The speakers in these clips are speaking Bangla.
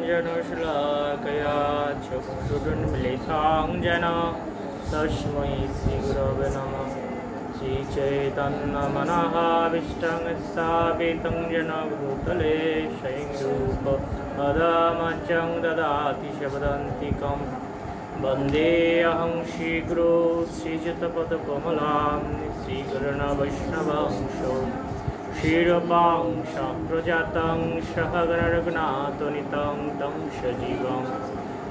ज्ञानाञ्जनशलाकया चक्षुरुन्मिलितं येन तस्मै श्रीगुरवे नमः। श्रीचैतन्यमनःभीष्टं स्थापितं येन भूतले स्वयं रूप पदमच्चं ददाति शब्दान्तिकं। वन्देऽहं श्रीगुरो श्रीयुतपदकमलां श्रीगुरुन् वैष्णवांशो क्षीरपां शाप्रजातं सहगणरघुनाथनितं तं सजीवं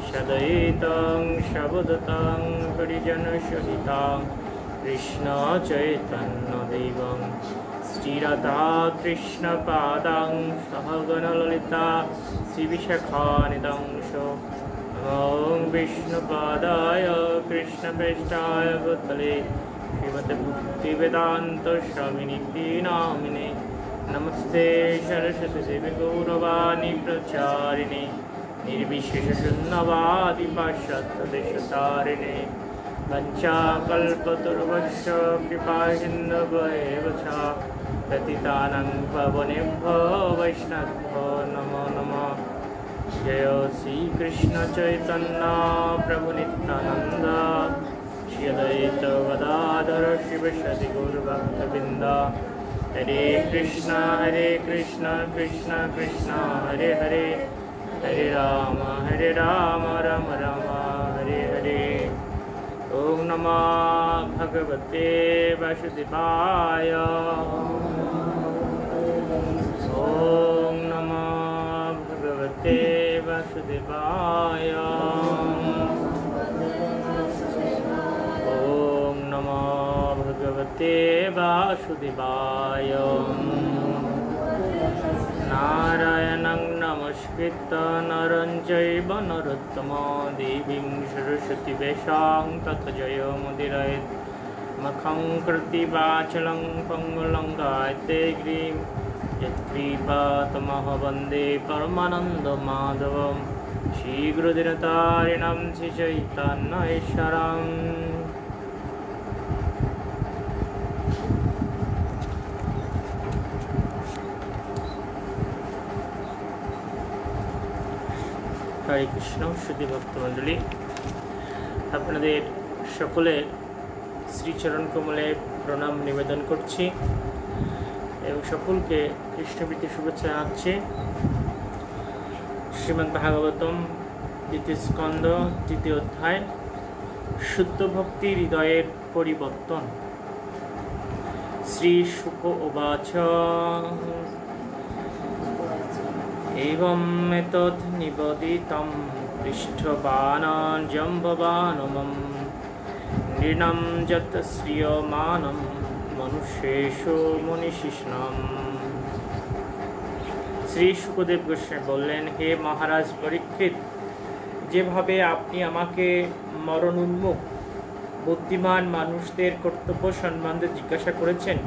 सदयितं सवदतं हरिजनसहितं कृष्णचैतन्यदेवं श्रीराधाकृष्णपादां सहगणललिता श्रीविशाखान्वितं ॐ विष्णुपादाय कृष्णप्रेष्ठाय भूतले श्रीमते भक्तिवेदान्तस्वामिनिति नामिने नमस्ते सरस्वती देवी गौरवाणी प्रचारिणे निर्विशेषशून्यवादी पाश्चात्यदेशतारिणे वञ्चाकल्पतरुभ्यश्च कृपासिन्धुभ्येव च पतितानां पावनेभ्यो वैष्णवेभ्यो नमो नमः। जय श्री कृष्ण चैतन्य प्रभु नित्यानंद श्री अद्वैत गदाधर शिवसदि गौरभक्तवृंद। हरे कृष्ण कृष्ण कृष्ण हरे हरे हरे राम राम राम हरे हरे। ओम नमो भगवते वासुदेवाय। ओम नमो भगवते वासुदेवाय। ओम नमो भगवते वासुदेवाय। नारायणं नमस्कृत्य नरं चैव नरोत्तमं देवीं सरस्वतीं व्यासं ततो जयमुदीरयेत्। मखं कृत्तिवाचलं पङ्गुलङ्घयते गिरिं यत्कृपातमः वन्दे परमानन्दमाधवं श्रीगुरुदिनतारिणं श्रीचैतन्येश्वरम्। हरे कृष्ण। श्रुति भक्तमंडলী, আপনাদের সকলের শ্রীচরণ কমলে প্রণাম নিবেদন করছি এবং সকলকে কৃষ্ণপ্রীতি শুভেচ্ছা জানাচ্ছি। শ্রীমদ্ ভাগবতম দ্বিতীয় স্কন্ধ তৃতীয় অধ্যায় শুদ্ধ ভক্তি হৃদয়ের পরিবর্তন। শ্রী শুক উবাচ एवं एतत् निवेदितं पृष्ठवान् जम्बवानमं नृणां यत् श्रियमाणं मनुष्येषु मुनिशिष्णम्। শ্রী সুখদেব গোস্বামী বললেন, হে মহারাজ পরীক্ষিত, যেভাবে আপনি আমাকে মরণ উন্মুখ বুদ্ধিমান মানুষদের কর্তব্য সম্বন্ধে জিজ্ঞাসা করেছেন,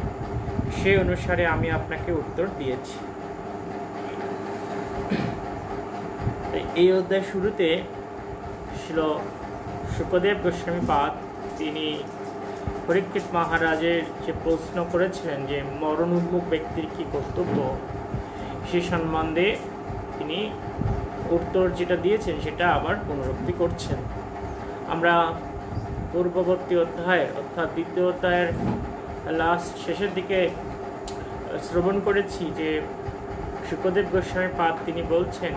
সেই অনুসারে আমি আপনাকে উত্তর দিয়েছি। এই অধ্যায় শুরুতে ছিল সুখদেব গোস্বামী পাদ, তিনি পরীক্ষিত মহারাজের যে প্রশ্ন করেছিলেন যে মরণ উন্মুখ ব্যক্তির কি কর্তব্য, সে সম্বন্ধে তিনি উত্তর যেটা দিয়েছেন সেটা আবার পুনরুক্তি করছেন। আমরা পূর্ববর্তী অধ্যায়ের অর্থাৎ দ্বিতীয় অধ্যায়ের লাস্ট শেষের দিকে শ্রবণ করেছি যে সুখদেব গোস্বামী পাদ তিনি বলছেন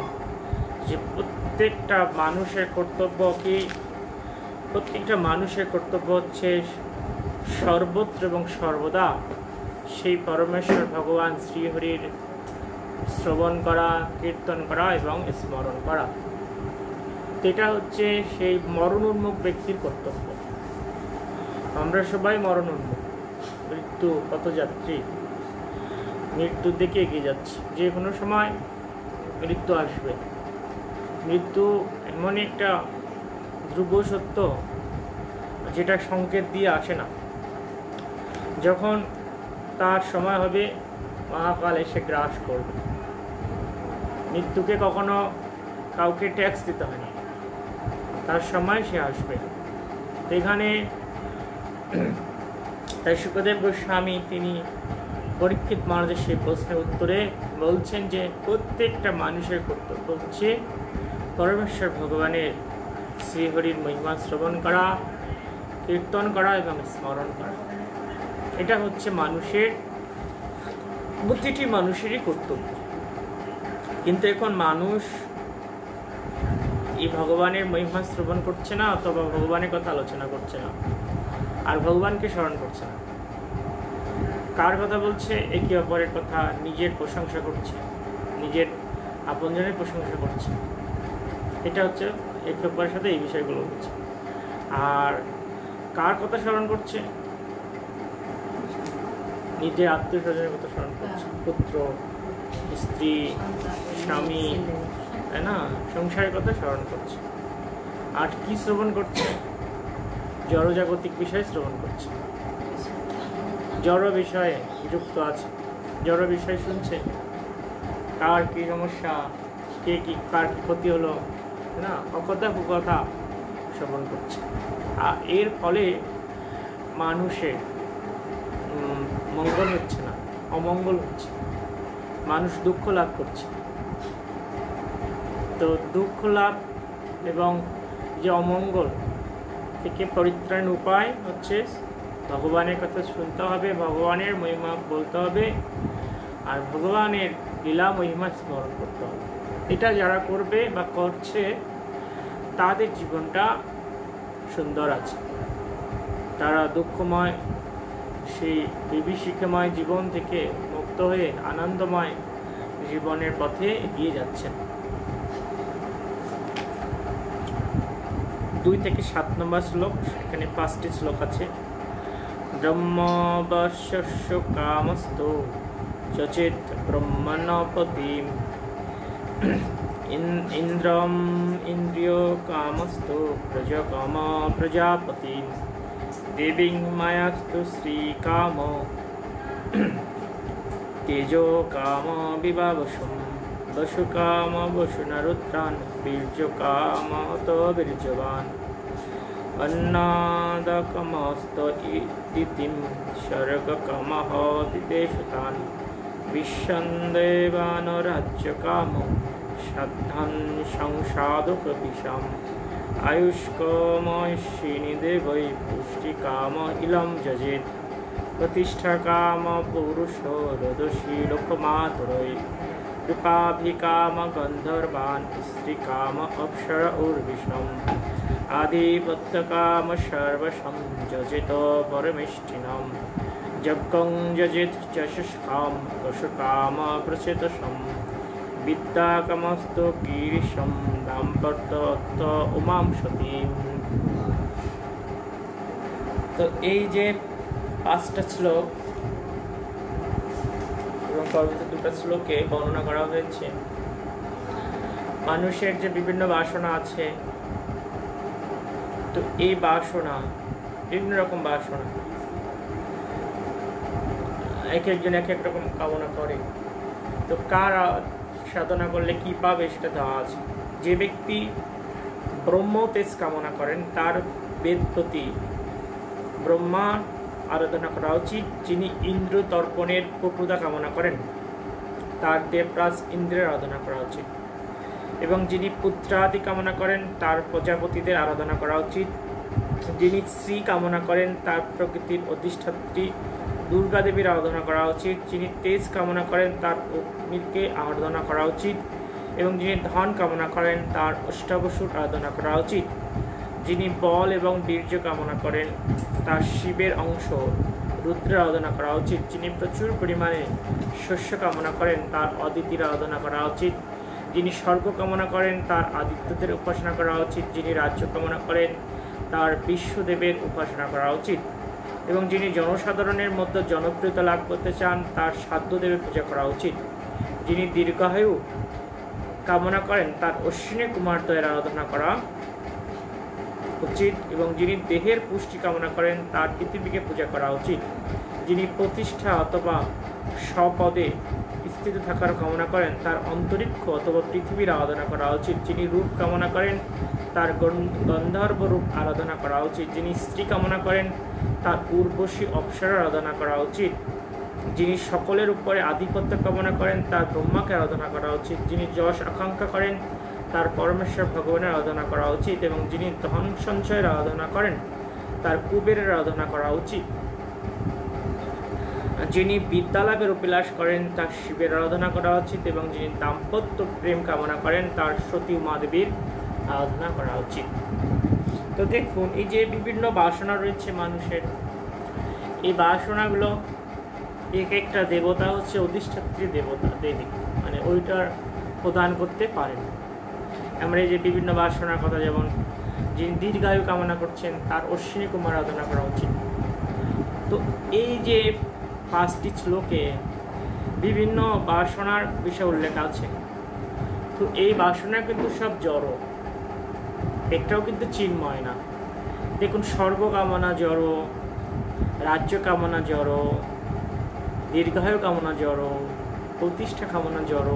যে প্রত্যেকটা মানুষের কর্তব্য হচ্ছে সর্বত্র এবং সর্বদা সেই পরমেশ্বর ভগবান শ্রীহরির শ্রবণ করা, কীর্তন করা এবং স্মরণ করা। এটা হচ্ছে সেই মরণ উন্মুখ ব্যক্তির কর্তব্য। আমরা সবাই মরণ উন্মুখ, মৃত্যু পথযাত্রী, মৃত্যুর দিকে এগিয়ে যাচ্ছি। যে কোনো সময় মৃত্যু আসবে। মৃত্যু এমন একটা ধ্রুব সত্য যেটা সংকেত দিয়ে আসে না। যখন তার সময় হবে মহাকাল এসে গ্রাস করবে। মৃত্যুকে কখনো কাউকে ট্যাক্স দিতে হয় না, তার সময় সে আসবে। এখানে তাই সুখদেব গোস্বামী তিনি পরীক্ষিত মহারাজের সেই প্রশ্নের উত্তরে বলছেন যে প্রত্যেকটা মানুষের কর্তব্য হচ্ছে পরমেশ্বর ভগবানের শ্রীহরির মহিমা শ্রবণ করা, কীর্তন করা এবং স্মরণ করা। এটা হচ্ছে প্রতিটি মানুষেরই কর্তব্য। কিন্তু এখন মানুষ এই ভগবানের মহিমা শ্রবণ করছে না, অথবা ভগবানের কথা আলোচনা করছে না, আর ভগবানকে স্মরণ করছে না। কার কথা বলছে? একে অপরের কথা, নিজের প্রশংসা করছে, নিজের আপনজনের প্রশংসা করছে। এটা হচ্ছে একে অপরের সাথে এই বিষয়গুলো হচ্ছে। আর কার কথা স্মরণ করছে? নিজের আত্মীয় স্বজনের কথা স্মরণ করছে, পুত্র, স্ত্রী, স্বামী, তাই না, সংসারের কথা স্মরণ করছে। আর কি শ্রবণ করছে? জড়জাগতিক বিষয় শ্রবণ করছে, জড় বিষয়ে যুক্ত আছে, জড় বিষয় শুনছে, কার কি সমস্যা, কে কি, কার কি ক্ষতি হলো, না, অকথা কুকথা শ্রবণ করছে। আর এর ফলে মানুষের মঙ্গল হচ্ছে না, অমঙ্গল হচ্ছে, মানুষ দুঃখ লাভ করছে। তো দুঃখ লাভ এবং যে অমঙ্গল থেকে পরিত্রাণের উপায় হচ্ছে ভগবানের কথা শুনতে হবে, ভগবানের মহিমা বলতে হবে, আর ভগবানের লীলা মহিমা স্মরণ করতে হবে। এটা যারা করবে বা করছে তাদের জীবনটা সুন্দর আছে। তারা দুঃখময় সেই বিভীষিকাময় জীবন থেকে মুক্ত হয়ে আনন্দময় জীবনের পথে এগিয়ে যাচ্ছেন। 2 থেকে 7 নম্বর শ্লোক, এখানে 5টি শ্লোক আছে। ব্রহ্মবশ্যস্য কামস্তু চচেত ব্রহ্মণপতিম ইন্দ্রম ইন্দ্রিয় কামস্তু প্রজকাম প্রজাপতি দেবীং মায়াস্তু শ্রীকাম তেজো কাম বিভাবসুম বসুকাম বসুনরুদ্রান বীর্যকাম তো বীর্যবান अन्नादकमस्त इतिं शर्गकमः दिदेशतान् विश्वन्देवानराज्यकामो श्रद्धां संसाधुकविषम् आयुष्कामयिष्यिनि देवै पुष्टिकाम इलं जजेत् प्रतिष्ठाकाम पुरुषो रोदसी लोकमातुरै कृपाभिकाम गन्धर्वान् स्त्रीकाम अप्सर उर्विषम् आधिपत्यकाम सर्वशं जजित परमेष्ठिनं यज्ञं जजित चषुष्काम पशुकाम प्रचेतसं विद्याकामस्तु गिरिशं दाम्पत्य उमां सतीं। তো এই যে 5টা শ্লোক এবং পরবর্তী 2টা শ্লোকে বর্ণনা করা হয়েছে মানুষের যে বিভিন্ন বাসনা আছে। তো এই বাসনা, বিভিন্ন রকম বাসনা, এক একজন এক এক রকম কামনা করে। তো কার সাধনা করলে কি পাবে সেটা দেওয়া আছে। যে ব্যক্তি ব্রহ্ম তেজ কামনা করেন তার বেদপতি ব্রহ্মা আরাধনা করা উচিত। যিনি ইন্দ্র তর্পণের পটুতা কামনা করেন তার দেবরাজ ইন্দ্রের আরাধনা করা উচিত। এবং যিনি পুত্রাদি কামনা করেন তার প্রজাপতিদের আরাধনা করা উচিত। যিনি স্ত্রী কামনা করেন তার প্রকৃতির অধিষ্ঠাত্রী দুর্গা দেবীর আরাধনা করা উচিত। যিনি তেজ কামনা করেন তার অগ্নিকে আরাধনা করা উচিত। এবং যিনি ধন কামনা করেন তার অষ্টাবসুর আরাধনা করা উচিত। যিনি বল এবং বীর্য কামনা করেন তার শিবের অংশ রুদ্রের আরাধনা করা উচিত। যিনি প্রচুর পরিমাণে শস্য কামনা করেন তার অদিতির আরাধনা করা উচিত। যিনি স্বর্গ কামনা করেন তার আদিত্যদের উপাসনা করা উচিত। যিনি রাজ্য কামনা করেন তার বিশ্বদেবের উপাসনা করা উচিত। এবং যিনি জনসাধারণের মধ্যে জনপ্রিয়তা লাভ করতে চান তার সাধ্যদেবের পূজা করা উচিত। যিনি দীর্ঘায়ু কামনা করেন তার অশ্বিনী কুমারদ্বয়ের আরাধনা করা উচিত। এবং যিনি দেহের পুষ্টি কামনা করেন তার পৃথিবীকে পূজা করা উচিত। যিনি প্রতিষ্ঠা অথবা স্বপদে স্থিত থাকার কামনা করেন তার অন্তরিক্ষ অথবা পৃথিবীর আরাধনা করা উচিত। যিনি রূপ কামনা করেন তার গন্ধর্ব রূপ আরাধনা করা উচিত। যিনি স্ত্রী কামনা করেন তার উর্বশী অপ্সরার আরাধনা করা উচিত। যিনি সকলের উপরে আধিপত্য কামনা করেন তার ব্রহ্মাকে আরাধনা করা উচিত। যিনি যশ আকাঙ্ক্ষা করেন তার পরমেশ্বর ভগবানের আরাধনা করা উচিত, এবং যিনি ধন সঞ্চয়ের আরাধনা করেন তার কুবেরের আরাধনা করা উচিত। যিনি বিদ্যালাভের অভিলাষ করেন তার শিবের আরাধনা করা উচিত, এবং যিনি দাম্পত্য প্রেম কামনা করেন তার সতী উমাদেবীর আরাধনা করা উচিত। তো দেখুন, এই যে বিভিন্ন বাসনা রয়েছে মানুষের, এই বাসনাগুলো এক একটা দেবতা হচ্ছে অধিষ্ঠাত্রী দেবতা, দেবী, মানে ওইটার প্রদান করতে পারেন। আমরা এই যে বিভিন্ন বাসনার কথা, যেমন যিনি দীর্ঘায়ু কামনা করছেন তার অশ্বিনী কুমার আরাধনা করা উচিত। তো এই যে 5টি শ্লোকে বিভিন্ন বাসনার বিষয় উল্লেখ আছে। তো এই বাসনা কিন্তু সব জড়, একটাও কিন্তু চিন্ময় না। দেখুন, স্বর্গ কামনা জড়, রাজ্য কামনা জড়, দীর্ঘায়ু কামনা জড়, প্রতিষ্ঠা কামনা জড়,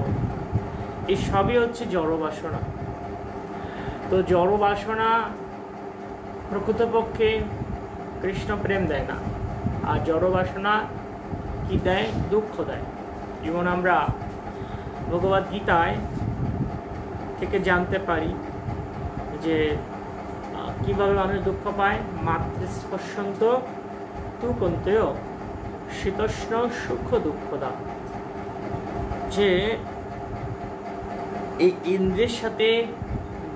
এই সবই হচ্ছে জড় বাসনা। তো জড় বাসনা প্রকৃতপক্ষে কৃষ্ণ প্রেম দেয় না, আর জড় বাসনা কি দেয়? দুঃখ দেয়। যেমন আমরা ভগবদ গীতায় থেকে জানতে পারি যে কিভাবে মানুষ দুঃখ পায়। মাতৃস্পর্শন্ত তু কন্তেয় শীতোষ্ণ সুখ দুঃখদা, যে এই ইন্দ্রিয়ের সাথে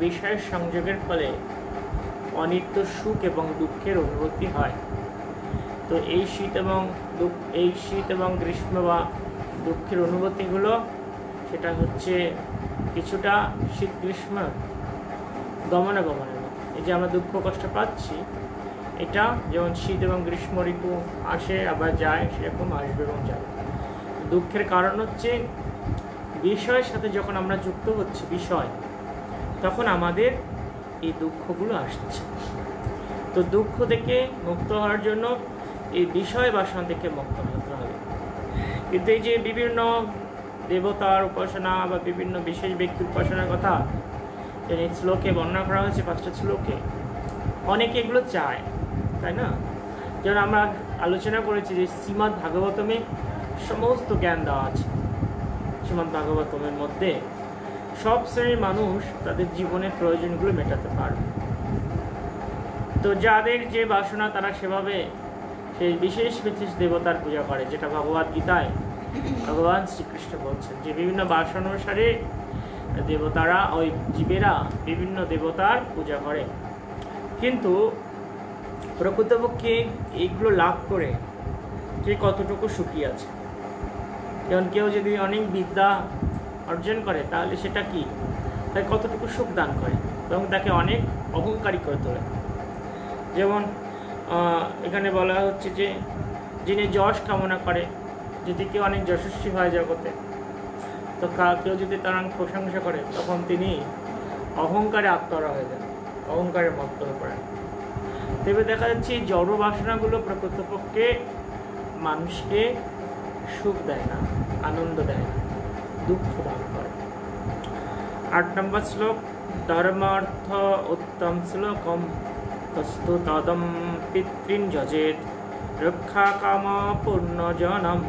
বিষয়ের সংযোগের ফলে অনিত্য সুখ এবং দুঃখের অনুভূতি হয়। তো এই শীত এবং গ্রীষ্ম বা দুঃখের অনুভূতিগুলো, সেটা হচ্ছে কিছুটা শীত গ্রীষ্ম গমনাগমনের মতো। এই যে আমরা দুঃখ কষ্ট পাচ্ছি, এটা যেমন শীত এবং গ্রীষ্ম ঋতু আসে আবার যায়, সেরকম আসবে এবং যাবে। দুঃখের কারণ হচ্ছে বিষয়ের সাথে যখন আমরা যুক্ত হচ্ছি, বিষয়, তখন আমাদের এই দুঃখগুলো আসছে। তো দুঃখ থেকে মুক্ত হওয়ার জন্য এই বিষয় বাসনা থেকে মুক্ত হতে হবে। কিন্তু এই যে বিভিন্ন দেবতার উপাসনা বা বিভিন্ন বিশেষ ব্যক্তির উপাসনার কথা এই শ্লোকে বর্ণনা করা হয়েছে, 5টা শ্লোকে, অনেকে এগুলো চায়, তাই না? যেমন আমরা আলোচনা করেছি যে শ্রীমদ্ ভাগবতমে সমস্ত জ্ঞান দেওয়া আছে। শ্রীমদ্ ভাগবতমের মধ্যে সব শ্রেণীর মানুষ তাদের জীবনের প্রয়োজনগুলো মেটাতে পারবে। তো যাদের যে বাসনা, তারা সেভাবে সেই বিশেষ বিশেষ দেবতার পূজা করে, যেটা ভগবদ গীতায় ভগবান শ্রীকৃষ্ণ বলছেন যে বিভিন্ন বাসনা অনুসারে দেবতারা, ওই জীবেরা বিভিন্ন দেবতার পূজা করে। কিন্তু প্রকৃতপক্ষে এইগুলো লাভ করে কে কতটুকু সুখী আছে? যেমন কেউ যদি অনেক বিদ্যা অর্জন করে, তাহলে সেটা কি তাকে কতটুকু সুখ দান করে এবং তাকে অনেক অহংকারী করে তোলে। যেমন এখানে বলা হচ্ছে যে যিনি যশ কামনা করে, যদি কেউ অনেক যশস্বী হয় জগতে, তো কেউ যদি তার প্রশংসা করে, তখন তিনি অহংকারে আত্মহারা হয়ে যান, অহংকারে মত্ত হয়ে পড়েন। তবে দেখা যাচ্ছে এই জড় বাসনাগুলো প্রকৃতপক্ষে মানুষকে সুখ দেয় না, আনন্দ দেয় না, দুঃখ দান করে। 8 নম্বর শ্লোক, ধর্মার্থ উত্তম শ্লোকম তস্তু তদম পিতৃন যজেত রক্ষা কাম পূর্ণজনম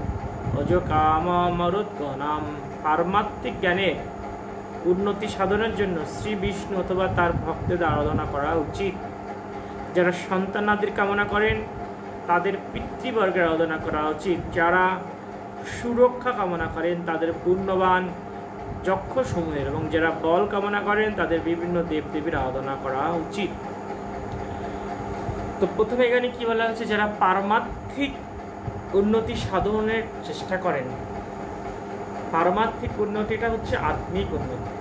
অজ কাম মরুদ্গণম। পারমাত্মিক জ্ঞানের উন্নতি সাধনের জন্য শ্রী বিষ্ণু অথবা তার ভক্তদের আরাধনা করা উচিত। যারা সন্তানাদির কামনা করেন তাদের পিতৃবর্গের আরাধনা করা উচিত। যারা সুরক্ষা কামনা করেন তাদের পূর্ণবান যক্ষসমূহের, এবং যারা বল কামনা করেন তাদের বিভিন্ন দেবদেবীর আরাধনা করা উচিত। তো প্রথমে এখানে কি বলা হচ্ছে? যারা পারমার্থিক উন্নতি সাধনের চেষ্টা করেন। পারমার্থিক উন্নতিটা হচ্ছে আত্মিক উন্নতি,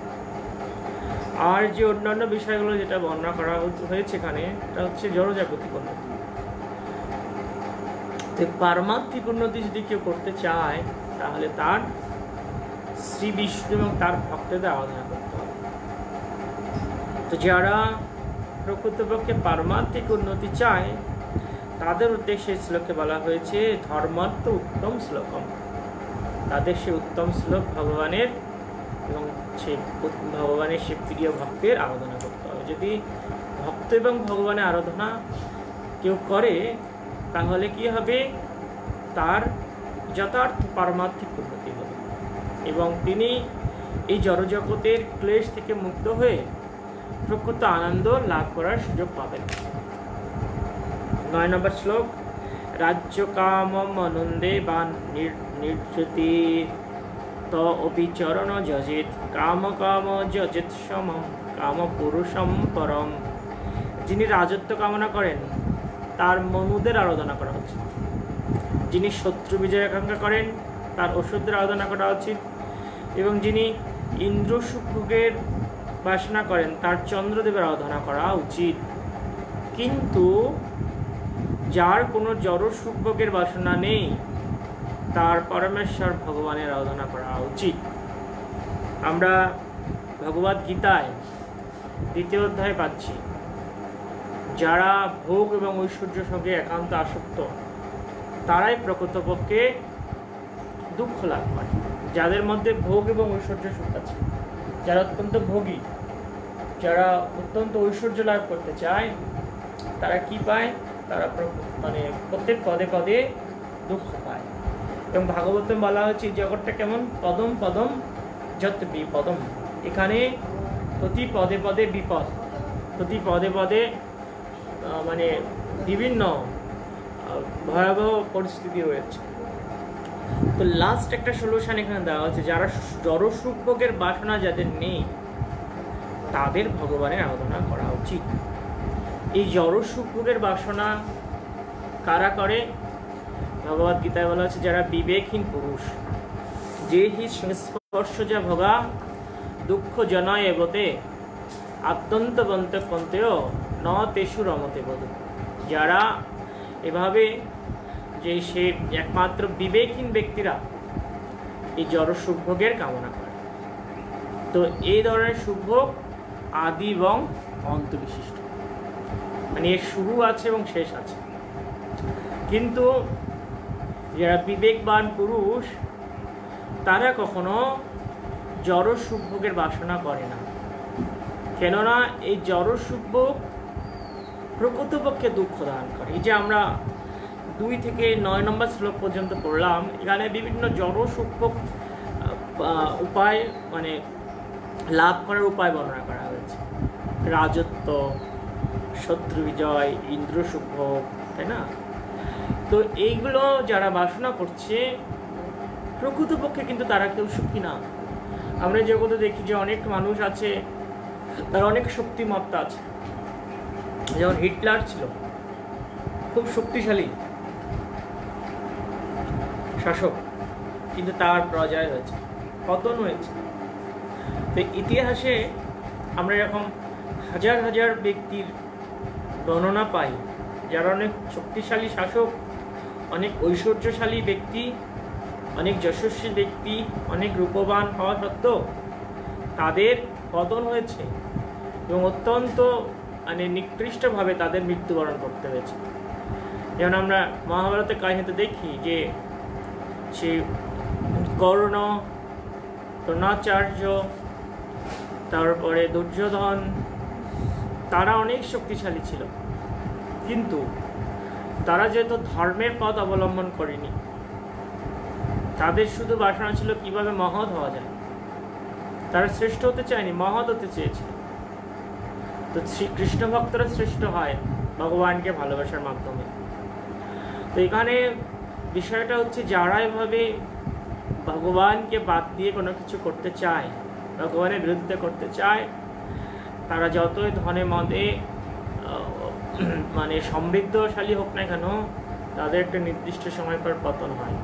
আর যে অন্যান্য বিষয়গুলো যেটা বর্ণনা করা হয়েছে এখানে, এটা হচ্ছে জড়জাগতিক উন্নতি। তো পারমার্থিক উন্নতি যদি কেউ করতে চায়, তাহলে তার শ্রী বিষ্ণু এবং তার ভক্তদের আরাধনা করতে হবে। তো যারা প্রকৃতপক্ষে পারমার্থিক উন্নতি চায়, তাদের উদ্দেশ্যে শ্লোকে বলা হয়েছে ধর্মার্থ উত্তম শ্লোকম। তাদের সে উত্তম শ্লোক ভগবানের এবং সে ভগবানের সে প্রিয় ভক্তের আরাধনা করতে হবে। যদি ভক্ত এবং ভগবানের আরাধনা কেউ করে, তাহলে কি হবে? তার যথার্থ পারমার্থিক উন্নতি হবে এবং তিনি এই জড়জগতের ক্লেশ থেকে মুক্ত হয়ে প্রকৃত আনন্দ লাভ করার সুযোগ পাবেন। 9 নম্বর শ্লোক, রাজ্য কামম আনন্দে বা নির্যতি ত অবিচরণ যজিত কাম কাম যজিত সমম কাম পুরুষম পরম। যিনি রাজত্ব কামনা করেন তার মনুদের আরাধনা করা উচিত, যিনি শত্রু বিজয় আকাঙ্ক্ষা করেন তার অসুরদের আরাধনা করা উচিত, এবং যিনি ইন্দ্র সুখভোগের বাসনা করেন তার চন্দ্রদেবের আরাধনা করা উচিত। কিন্তু যার কোনো জড় সুখভোগের বাসনা নেই তার পরমেশ্বর ভগবানের আরাধনা করা উচিত। আমরা ভগবদ গীতায় 2য় অধ্যায় পাচ্ছি, যারা ভোগ এবং ঐশ্বর্যের সঙ্গে একান্ত আসক্ত তারাই প্রকৃতপক্ষে দুঃখ লাভ করে। যাদের মধ্যে ভোগ এবং ঐশ্বর্য সুখ আছে, যারা অত্যন্ত ভোগী, যারা অত্যন্ত ঐশ্বর্য লাভ করতে চায়, তারা কি পায়? তারা প্রত্যেক পদে পদে দুঃখ পায়। এবং ভাগবতে বলা হচ্ছে জগৎটা কেমন, পদম পদম যত বিপদম। এখানে প্রতি পদে পদে বিপদ, প্রতি পদে পদে বিভিন্ন ভয়াবহ পরিস্থিতি রয়েছে। তো লাস্ট একটা সলিউশন এখানে দেওয়া হচ্ছে, যারা জড় সুখভোগের বাসনা যাদের নেই তাদের ভগবানের আরাধনা করা উচিত। এই জড় সুখভোগের বাসনা কারা করে? ভগবদ গীতায় বলা হচ্ছে যারা বিবেকহীন পুরুষ, যে হি সংস্পর্শ যা ভোগা দুঃখ জনয় এবতে আত্যন্ত বন্তে পন্তেও ন তেষু রমতে বোধ। যারা এভাবে, যে সে একমাত্র বিবেকহীন ব্যক্তিরা এই জড় সুখভোগের কামনা করে। তো এই ধরনের সুখভোগ আদি এবং অন্ত বিশিষ্ট, এর শুরু আছে এবং শেষ আছে। কিন্তু যারা বিবেকবান পুরুষ তারা কখনো জড় সুখভোগের বাসনা করে না, কেননা এই জড় সুখভোগ প্রকৃতপক্ষে দুঃখ দান করে। এই যে আমরা 2 থেকে 9 নম্বর শ্লোক পর্যন্ত পড়লাম, এখানে বিভিন্ন জড় সুখভোগ উপায় লাভ করার উপায় বর্ণনা করা হয়েছে। রাজত্ব, শত্রু বিজয়, ইন্দ্র সুখভোগ, তাই না? তো এইগুলো যারা বাসনা করছে প্রকৃতপক্ষে কিন্তু তারা কেউ সুখী না। আমরা জগতে দেখি যে অনেক মানুষ আছে, তার অনেক শক্তিমত্তা আছে। যেমন হিটলার ছিল খুব শক্তিশালী শাসক, কিন্তু তার পরাজয় হয়েছে, পতন হয়েছে। তো ইতিহাসে আমরা এরকম হাজার হাজার ব্যক্তির বর্ণনা পাই যারা অনেক শক্তিশালী শাসক, অনেক ঐশ্বর্যশালী ব্যক্তি, অনেক যশস্বী ব্যক্তি, অনেক রূপবান হওয়া সত্ত্বেও তাদের পতন হয়েছে এবং অত্যন্ত নিকৃষ্টভাবে তাদের মৃত্যুবরণ করতে হয়েছে। যেমন আমরা মহাভারতের কাহিনীতে দেখি যে সে কর্ণ, দ্রোণাচার্য, তারপরে দুর্যোধন, তারা অনেক শক্তিশালী ছিল, কিন্তু তারা যেহেতু ধর্মের পথ অবলম্বন করেনি, তাদের শুধু বাসনা ছিল কিভাবে মহৎ হওয়া যায়। তারা শ্রেষ্ঠ হতে চায়নি, মহৎ হতে চেয়েছিল। তো কৃষ্ণ ভক্তরা শ্রেষ্ঠ হয় ভগবানকে ভালোবাসার মাধ্যমে। তো এখানে বিষয়টা হচ্ছে যারা এভাবে ভগবানকে বাদ দিয়ে কোনো কিছু করতে চায়, ভগবানের বিরুদ্ধে করতে চায়, তারা যতই ধনে মদে সমৃদ্ধশালী হোক না কেন, তাদের একটা নির্দিষ্ট সময় পর পতন হয়।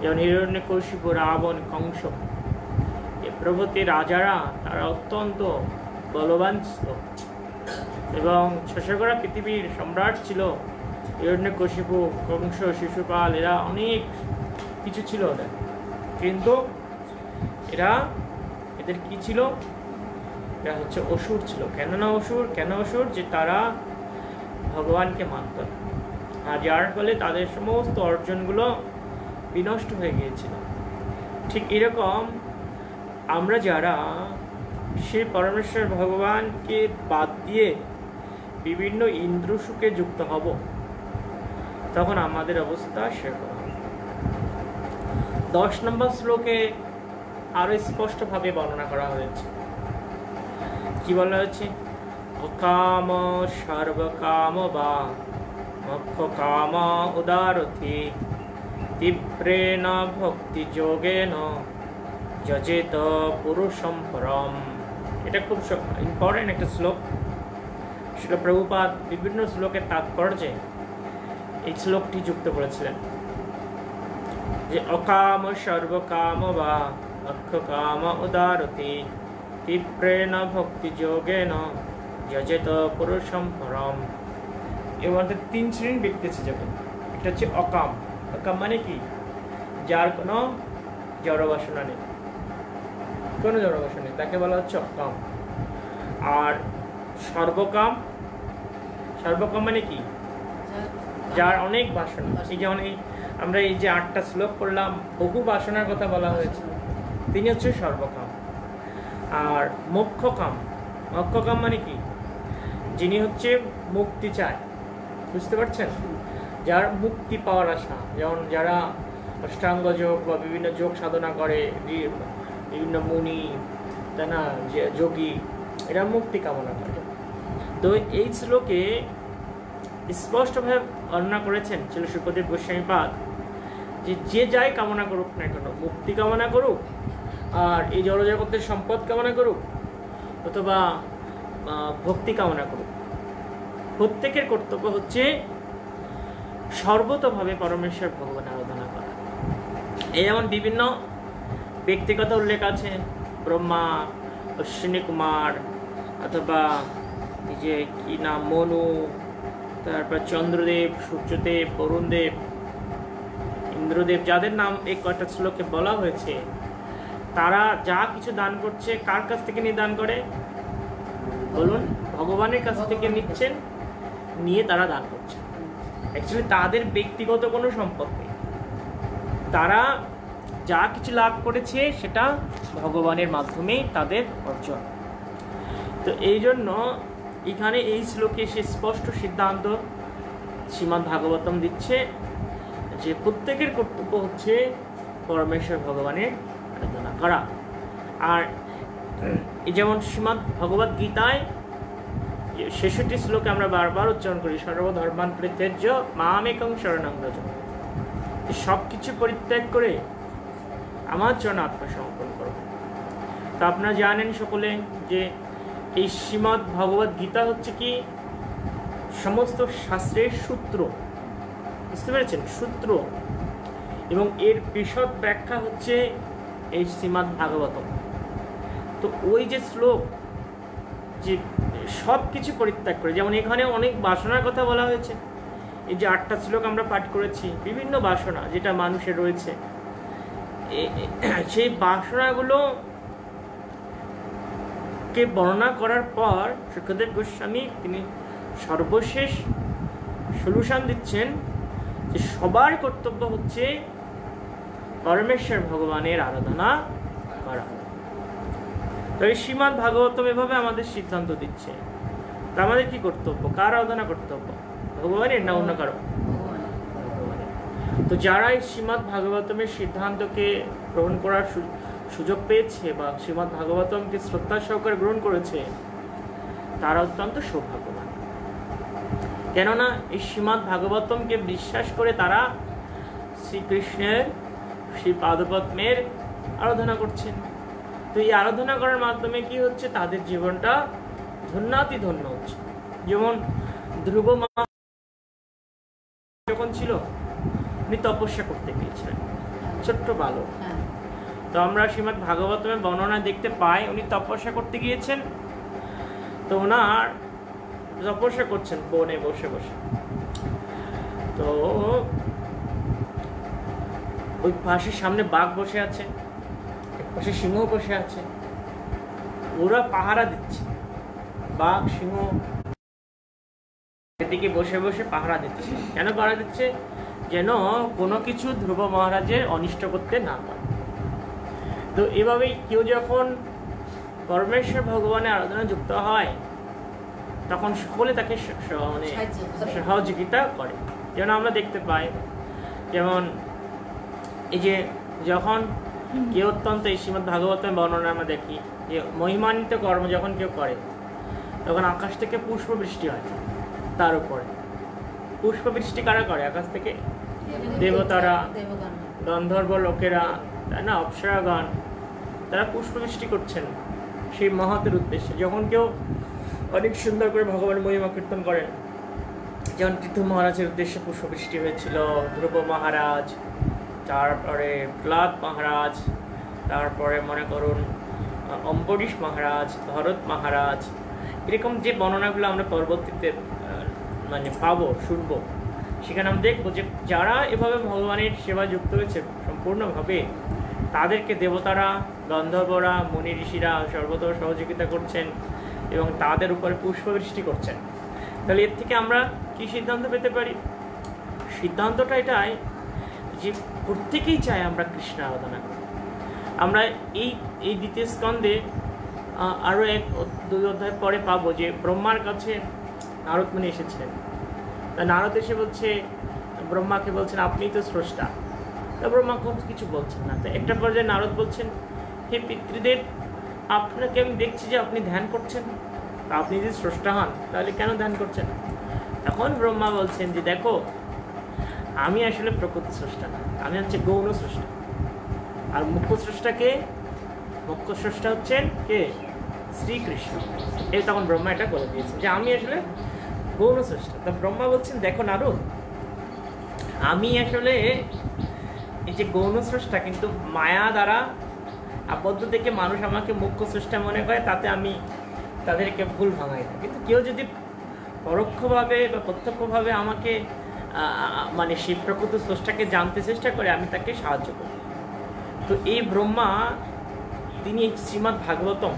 যেমন হিরণ্যকশিপু, রাবণ, কংস প্রভৃতি রাজারা তারা অত্যন্ত বলবান ছিল এবং শশকরা পৃথিবীর সম্রাট ছিল। হিরণ্যকশিপু, কংস, শিশুপাল, এরা অনেক কিছু ছিল ওদের, কিন্তু এদের কি ছিল? এরা হচ্ছে অসুর ছিল। কেন অসুর? যে তারা ভগবানকে মানত না, আর যার ফলে তাদের সমস্ত অর্জনগুলো বিনষ্ট হয়ে গিয়েছিল। ঠিক এরকম আমরা যারা সেই পরমেশ্বর ভগবানকে বাদ দিয়ে বিভিন্ন ইন্দ্র সুখে যুক্ত হব, তখন আমাদের অবস্থা সেরকম। 10 নম্বর শ্লোকে আরো স্পষ্টভাবে বর্ণনা করা হয়েছে। কি বলা হয়েছে? অকাম সর্বকাম বা মোক্ষ কাম উদারতি তীব্রেণ ভক্তি যোগেন যজেত পুরুষম পরম। এটা খুব ইম্পর্টেন্ট একটা শ্লোক। শিল প্রভুপাদ বিভিন্ন শ্লোকের তাৎপর্যে এই শ্লোকটি যুক্ত করেছিলেন যে অকাম সর্বকাম বা মোক্ষ কাম উদারতি তীব্রেণ ভক্তি যোগেন যজেত পুরুষম পরম। এর মধ্যে 3 শ্রেণীর ব্যক্তি আছে যখন। এটা হচ্ছে অকাম। অকাম মানে কি? যার কোনো জড় বাসনা নেই, কোনো জড় বাসনা নেই, তাকে বলা হচ্ছে অকাম। আর সর্বকাম, সর্বকাম মানে কি? যার অনেক বাসনা। এই যেমন আমরা এই যে 8টা শ্লোক পড়লাম, বহু বাসনার কথা বলা হয়েছে, তিনি হচ্ছে সর্বকাম। আর মোক্ষকাম, মোক্ষকাম মানে কি? যিনি হচ্ছে মুক্তি চায়, বুঝতে পারছেন? যার মুক্তি পাওয়ার আশা, যেমন যারা অষ্টাঙ্গ যোগ বা বিভিন্ন যোগ সাধনা করে, বিভিন্ন মুনি, তাই না, যোগী, এরা মুক্তি কামনা করে। তো এই শ্লোকে স্পষ্টভাবে বর্ণনা করেছেন ছিল শুকদেব গোস্বামীপাদ যে যে যাই কামনা করুক না কেন, মুক্তি কামনা করুক আর এই জড়জগতের সম্পদ কামনা করুক অথবা ভক্তি কামনা করুক, প্রত্যেকের কর্তব্য হচ্ছে সর্বতভাবে পরমেশ্বর ভগবানের আরাধনা করা। এই যেমন বিভিন্ন ব্যক্তিগত উল্লেখ আছে, ব্রহ্মা, অশ্বিনী কুমার, অথবা এই যে কি নাম, মনু, তারপর চন্দ্রদেব, সূর্যদেব, বরুণদেব, ইন্দ্রদেব, যাদের নাম এই কয়টা শ্লোকে বলা হয়েছে, তারা যা কিছু দান করছে কার কাছ থেকে নিয়ে দান করে বলুন? ভগবানের কাছ থেকে নিচ্ছেন, নিয়ে তারা দান করছে। অ্যাকচুয়ালি তাদের ব্যক্তিগত কোনো সম্পদ নেই, তারা যা কিছু লাভ করেছে সেটা ভগবানের মাধ্যমেই তাদের অর্জন। তো এই জন্য এখানে এই শ্লোকে সে স্পষ্ট সিদ্ধান্ত শ্রীমদ্ ভাগবতম দিচ্ছে যে প্রত্যেকের কর্তব্য হচ্ছে পরমেশ্বর ভগবানের আরাধনা করা। আর এই যেমন শ্রীমদ্ ভগবদ গীতায় 66 শ্লোকে আমরা বারবার উচ্চারণ করি, সর্বধর্মান পরিত্যাজ্য মামেকং শরণং ব্রজ, সব কিছু পরিত্যাগ করে আমার চরণে আত্মসমর্পণ করো। তো আপনারা জানেন সকলে যে এই শ্রীমদ্ ভগবদ গীতা হচ্ছে কি সমস্ত শাস্ত্রের সূত্র, বুঝতে পেরেছেন? সূত্র, এবং এর বিশদ ব্যাখ্যা হচ্ছে এই শ্রীমদ্ ভাগবতম। তো ওই যে শ্লোক যে সব কিছু পরিত্যাগ করে, যেমন এখানে অনেক বাসনার কথা বলা হয়েছে, এই যে 8টা শ্লোক আমরা পাঠ করেছি, বিভিন্ন বাসনা যেটা মানুষের রয়েছে, সেই বাসনাগুলো কে বর্ণনা করার পর শুকদেব গোস্বামী তিনি সর্বশেষ সলিউশন দিচ্ছেন যে সবার কর্তব্য হচ্ছে পরমেশ্বর ভগবানের আরাধনা করা। তো এই শ্রীমদ্ ভাগবতম এভাবে আমাদের সিদ্ধান্ত দিচ্ছে। তা আমাদের কি কর্তব্য? কার আরাধনা কর্তব্য? ভগবানের না অন্য কারো? ভগবানের। তো যারা এই শ্রীমদ্ ভাগবতমের সিদ্ধান্তকে গ্রহণ করার সুযোগ পেয়েছে বা শ্রীমদ্ ভাগবতমকে শ্রদ্ধা সহকারে গ্রহণ করেছে, তারা অত্যন্ত সৌভাগ্যবান। কেননা এই শ্রীমদ্ ভাগবতমকে বিশ্বাস করে তারা শ্রীকৃষ্ণের শ্রী পাদপদ্মের আরাধনা করছেন। তো এই আরাধনা করার মাধ্যমে কি হচ্ছে? তাদের জীবনটা ধন্যাতি ধন্য হচ্ছে। যেমন ধ্রুব যখন ছিল, উনি তপস্যা করতে গিয়েছিলেন, ছোট্ট বালক। তো আমরা শ্রীমদ্ ভাগবতমের বর্ণনা দেখতে পাই উনি তপস্যা করতে গিয়েছেন। তো ওনার তপস্যা করছেন বনে বসে বসে, তো ওই পাশের সামনে বাঘ বসে আছে, পাশে সিংহ বসে আছে, ওরা পাহারা দিচ্ছে, বাঘ সিংহ এদিকে বসে বসে পাহারা দিচ্ছে। কেন পাহারা দিচ্ছে? যেন কোনো কিছু ধ্রুব মহারাজের অনিষ্ট করতে না পারে। তো এভাবেই কেউ যখন পরমেশ্বর ভগবানের আরাধনা যুক্ত হয় তখন সকলে তাকে মানে সহযোগিতা করে। যেমন আমরা দেখতে পাই, যেমন এই যে যখন কেউ অত্যন্ত এই শ্রীমদ্ ভাগবতের বর্ণনা আমরা দেখি যে মহিমান্বিত কর্ম যখন কেউ করে তখন আকাশ থেকে পুষ্প বৃষ্টি হয় তার উপরে। পুষ্প বৃষ্টি কারা করে? আকাশ থেকে দেবতারা, গন্ধর্ব লোকেরা, তাই না, অপ্সরাগণ, তারা পুষ্প বৃষ্টি করছেন সেই মহতের উদ্দেশ্যে। যখন কেউ অনেক সুন্দর করে ভগবানের মহিমা কীর্তন করেন, যেমন তীর্থ মহারাজের উদ্দেশ্যে পুষ্পবৃষ্টি হয়েছিল, ধ্রুব মহারাজ, তারপরে প্রহ্লাদ মহারাজ, তারপরে মনে করুন অম্বরীশ মহারাজ, ভরত মহারাজ, এরকম যে বর্ণনাগুলো আমরা পরবর্তীতে মানে পাবো, শুনবো, সেখানে আমরা দেখবো যে যারা এভাবে ভগবানের সেবা যুক্ত হয়েছে সম্পূর্ণভাবে, তাদেরকে দেবতারা, গন্ধর্বরা, মুনি ঋষিরা সর্বতর সহযোগিতা করছেন এবং তাদের উপরে পুষ্পবৃষ্টি করছেন। তাহলে এর থেকে আমরা কি সিদ্ধান্ত পেতে পারি? সিদ্ধান্তটা এটাই যে প্রত্যেকেই চায় আমরা কৃষ্ণ আরাধনা করি। আমরা এই দ্বিতীয় স্কন্ধে আরও 1-2 অধ্যায় পরে পাবো যে ব্রহ্মার কাছে নারদ মুনি এসেছিলেন। তা নারদ এসে বলছে, ব্রহ্মাকে বলছেন আপনিই তো স্রষ্টা। তা ব্রহ্মা কিছু বলছেন না। তো একটা পর্যায়ে নারদ বলছেন, হে পিতৃদেব, আপনাকে আমি দেখছি যে আপনি ধ্যান করছেন, তা আপনি যদি স্রষ্টা হন তাহলে কেন ধ্যান করছেন? তখন ব্রহ্মা বলছেন যে দেখো, আমি আসলে প্রকৃত স্রষ্টা না, আমি হচ্ছে গৌণ স্রষ্টা। আর মুখ্য স্রষ্টা কে? মুখ্য স্রষ্টা হচ্ছেন কে? শ্রীকৃষ্ণ। এই তখন ব্রহ্মা এটা বলে দিয়েছেন যে আমি আসলে গৌণ স্রষ্টা। তা ব্রহ্মা বলছেন দেখো নারদ, আমি আসলে এই যে গৌণ স্রষ্টা, কিন্তু মায়া দ্বারা আবদ্ধ থেকে মানুষ আমাকে মুখ্য স্রষ্টা মনে করে, তাতে আমি তাদেরকে ভুল ভাঙাই না। কিন্তু কেউ যদি পরোক্ষভাবে বা প্রত্যক্ষভাবে আমাকে মানে সেই প্রকৃত স্রষ্টাকে জানতে চেষ্টা করে, আমি তাকে সাহায্য করি। তো এই ব্রহ্মা তিনি শ্রীমদ্ ভাগবতম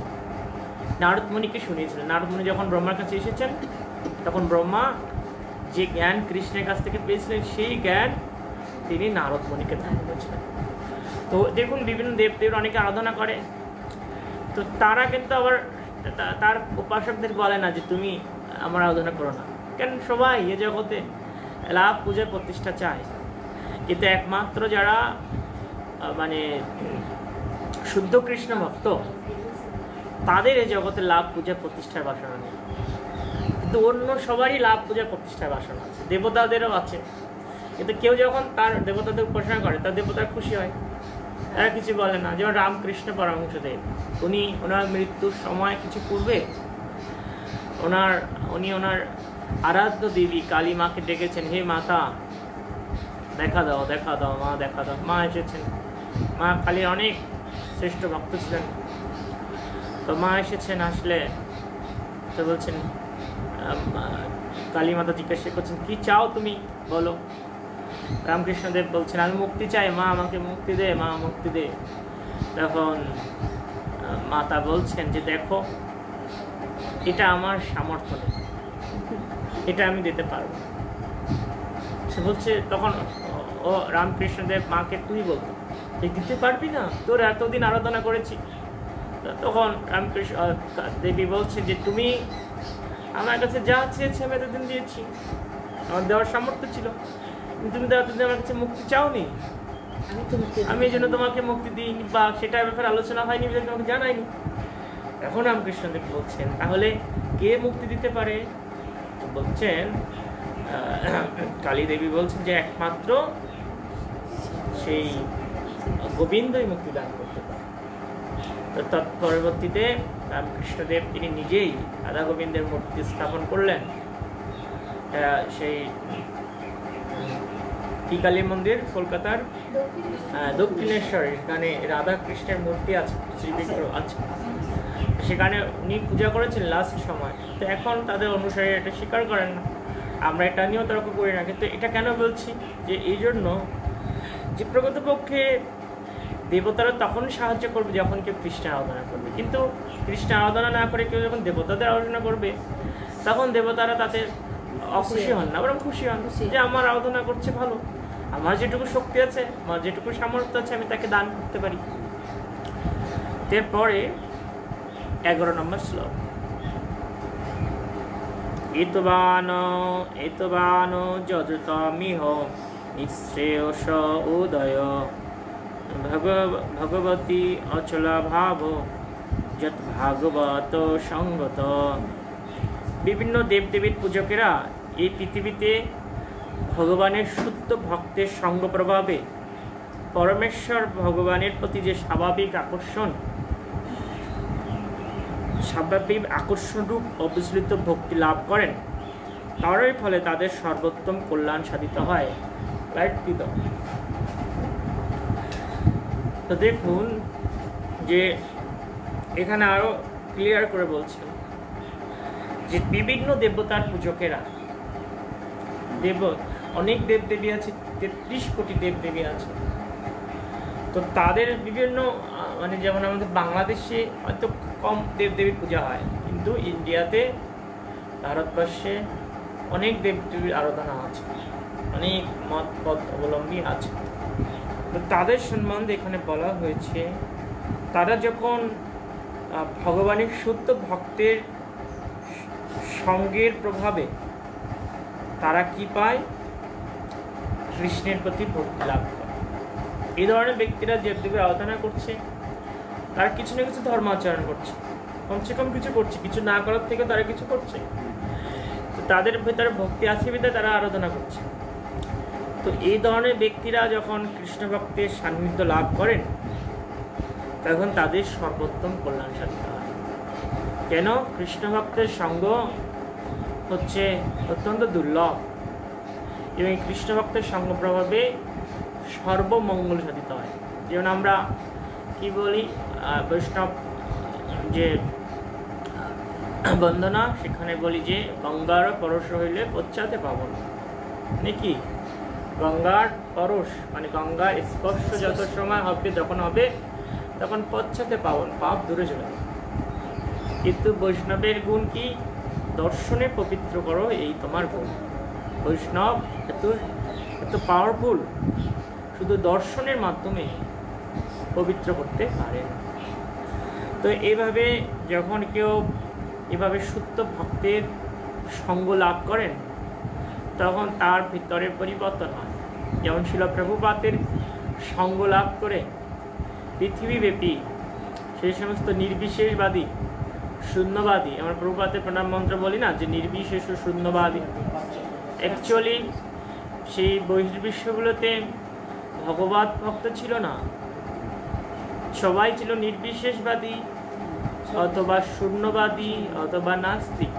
নারদ মুনিকে শুনিয়েছিলেন। নারদ মুনি যখন ব্রহ্মার কাছে এসেছেন, তখন ব্রহ্মা যে জ্ঞান কৃষ্ণের কাছ থেকে পেয়েছিলেন, সেই জ্ঞান তিনি নারদ মুনিকে দান করেছিলেন। তো দেখুন, বিভিন্ন দেবদেবীর অনেকে আরাধনা করে, তো তারা কিন্তু আবার তার উপাসকদের বলে না যে তুমি আমার আরাধনা করো না। কেন? সবাই এ জগতে লাভ, পূজা, প্রতিষ্ঠা চায়, কিন্তু একমাত্র যারা মানে শুদ্ধ কৃষ্ণ ভক্ত, তাদের এই জগতে লাভ, পূজা, প্রতিষ্ঠার বাসনা নেই। কিন্তু অন্য সবারই লাভ, পূজা, প্রতিষ্ঠার বাসনা আছে, দেবতাদেরও আছে। কিন্তু কেউ যখন তার দেবতাদের উপাসনা করে, তার দেবতার খুশি হয়, তারা কিছু বলে না। যেমন রামকৃষ্ণ পরমহংসদেব, ওনার মৃত্যুর সময় কিছু পূর্বে উনি ওনার আরাধ্য দেবী কালী মাকে ডেকেছেন, হে মাতা দেখা দাও, দেখা দাও মা, দেখা দাও। মা এসেছেন। মা কালীর অনেক শ্রেষ্ঠ ভক্ত ছিলেন। তো মা এসেছেন, আসলে তো বলছেন, কালী মাতা জিজ্ঞাসা করছেন কি চাও তুমি, বলো। রামকৃষ্ণদেব বলছেন আমি মুক্তি চাই মা, আমাকে মুক্তি দে মা, মুক্তি দে। তখন মাতা বলছেন যে দেখো, এটা আমার সামর্থ্য নেই, এটা আমি দিতে পারবো। সে বলছে, তখন ও রামকৃষ্ণদেব মাকে তুই বলতো যে দিতে পারবি না, তোর এতদিন আরাধনা করেছি। তখন রামকৃষ্ণ দেবী বলছে যে তুমি আমার কাছে যা চেয়েছি আমি এতদিন দিয়েছি, আমার দেওয়ার সামর্থ্য ছিল, কিন্তু তুমি তো এতদিন আমার কাছে মুক্তি চাওনি, আমি এই জন্য তোমাকে মুক্তি দিইনি, বা সেটার ব্যাপারে আলোচনা হয়নি, তোমাকে জানাইনি। এখন রামকৃষ্ণদেব বলছেন তাহলে কে মুক্তি দিতে পারে? বলছেন কালী দেবী বলছেন যে একমাত্র সেই গোবিন্দই মুক্তি দান করতে পারে। তো তৎপরবর্তীতে রামকৃষ্ণদেব তিনি নিজেই রাধা গোবিন্দের মূর্তি স্থাপন করলেন সেই কি কালী মন্দির, কলকাতার দক্ষিণেশ্বর, এখানে রাধা কৃষ্ণের মূর্তি আছে, শ্রীবিগ্রহ আছে, সেখানে উনি পূজা করেছেন লাস্ট সময়। তো এখন তাদের অনুসারী এটা স্বীকার করেন না, আমরা এটা নিয়েও তর্ক করি না। কিন্তু এটা কেন বলছি, যে এই জন্য যে প্রকৃতপক্ষে দেবতারা তখন সাহায্য করবে যখন কেউ কৃষ্ণের আরাধনা করবে, কিন্তু কৃষ্ণের আরাধনা না করে কেউ যখন দেবতাদের আরাধনা করবে, তখন দেবতারা তাতে অখুশি হন না, বরং খুশি হন যে আমার আরাধনা করছে ভালো, আমার যেটুকু শক্তি আছে, আমার যেটুকু সামর্থ্য আছে, আমি তাকে দান করতে পারি। এরপরে 11 নম্বর শ্লোক, এতবান যজতমিহ নিঃশ্রেয়স উদয় ভগবতী অচলা ভাব যত ভাগবত সঙ্গত। বিভিন্ন দেবদেবীর পূজকেরা এই পৃথিবীতে ভগবানের শুদ্ধ ভক্তের সঙ্গ প্রভাবে পরমেশ্বর ভগবানের প্রতি যে স্বাভাবিক আকর্ষণরূপ অবিচলিত ভক্তি লাভ করেন, তারই ফলে তাদের সর্বোত্তম কল্যাণ সাধিত হয়। তো দেখুন যে এখানে আরো ক্লিয়ার করে বলছেন যে বিভিন্ন দেবতার পূজকেরা, অনেক দেবদেবী আছে, 33 কোটি দেবদেবী আছে। তো তাদের বিভিন্ন মানে যেমন আমাদের বাংলাদেশে হয়তো কম দেবদেবীর পূজা হয়, কিন্তু ইন্ডিয়াতে, ভারতবর্ষে অনেক দেবদেবীর আরাধনা আছে, অনেক মত পথ অবলম্বী আছে। তো তাদের সম্বন্ধে এখানে বলা হয়েছে, তারা যখন ভগবানের শুদ্ধ ভক্তের সঙ্গের প্রভাবে তারা কি পায়, কৃষ্ণের প্রতি ভক্তি লাভ করে। এই ধরনের ব্যক্তিরা দেবদেবীর আরাধনা করছে, তারা কিছু না কিছু ধর্ম আচরণ করছে, কমসে কম কিছু করছে, কিছু না করার থেকে তারা কিছু করছে। তো তাদের ভেতরে ভক্তি আছে বিধায় তারা আরাধনা করছে। তো এই ধরনের ব্যক্তিরা যখন কৃষ্ণ ভক্তের সান্নিধ্য লাভ করেন, তখন তাদের সর্বোত্তম কল্যাণ সাধিত হয়। কেন? কৃষ্ণ ভক্তের সঙ্গ হচ্ছে অত্যন্ত দুর্লভ, এবং কৃষ্ণ ভক্তের সঙ্গ প্রভাবে সর্বমঙ্গল সাধিত হয়। যেমন আমরা কি বলি, বৈষ্ণব যে বন্দনা, সেখানে বলি যে গঙ্গার পরশ হইলে পশ্চাতে পাবন, নাকি? গঙ্গার পরশ মানে গঙ্গার স্পর্শ যত সময় হবে, যখন হবে তখন পশ্চাতে পাবন, পাপ দূরে চলে যাবে। কিন্তু বৈষ্ণবের গুণ কি? দর্শনে পবিত্র করো, এই তোমার গুণ। বৈষ্ণব এত পাওয়ারফুল, শুধু দর্শনের মাধ্যমে পবিত্র করতে পারে না। তো এইভাবে যখন কেউ এভাবে শুদ্ধ ভক্তের সঙ্গ লাভ করেন, তখন তার ভিতরে পরিবর্তন হয়। যেমন শিল প্রভুপাদের সঙ্গ লাভ করে পৃথিবীব্যাপী সেই সমস্ত নির্বিশেষবাদী, শূন্যবাদী, আমার প্রভুপাদের প্রণাম মন্ত্র বলি না যে নির্বিশেষ ও শূন্যবাদী, অ্যাকচুয়ালি সেই বহির্বিশ্বগুলোতে ভগবত ভক্ত ছিল না, সবাই ছিল নির্বিশেষবাদী অথবা শূন্যবাদী অথবা নাস্তিক।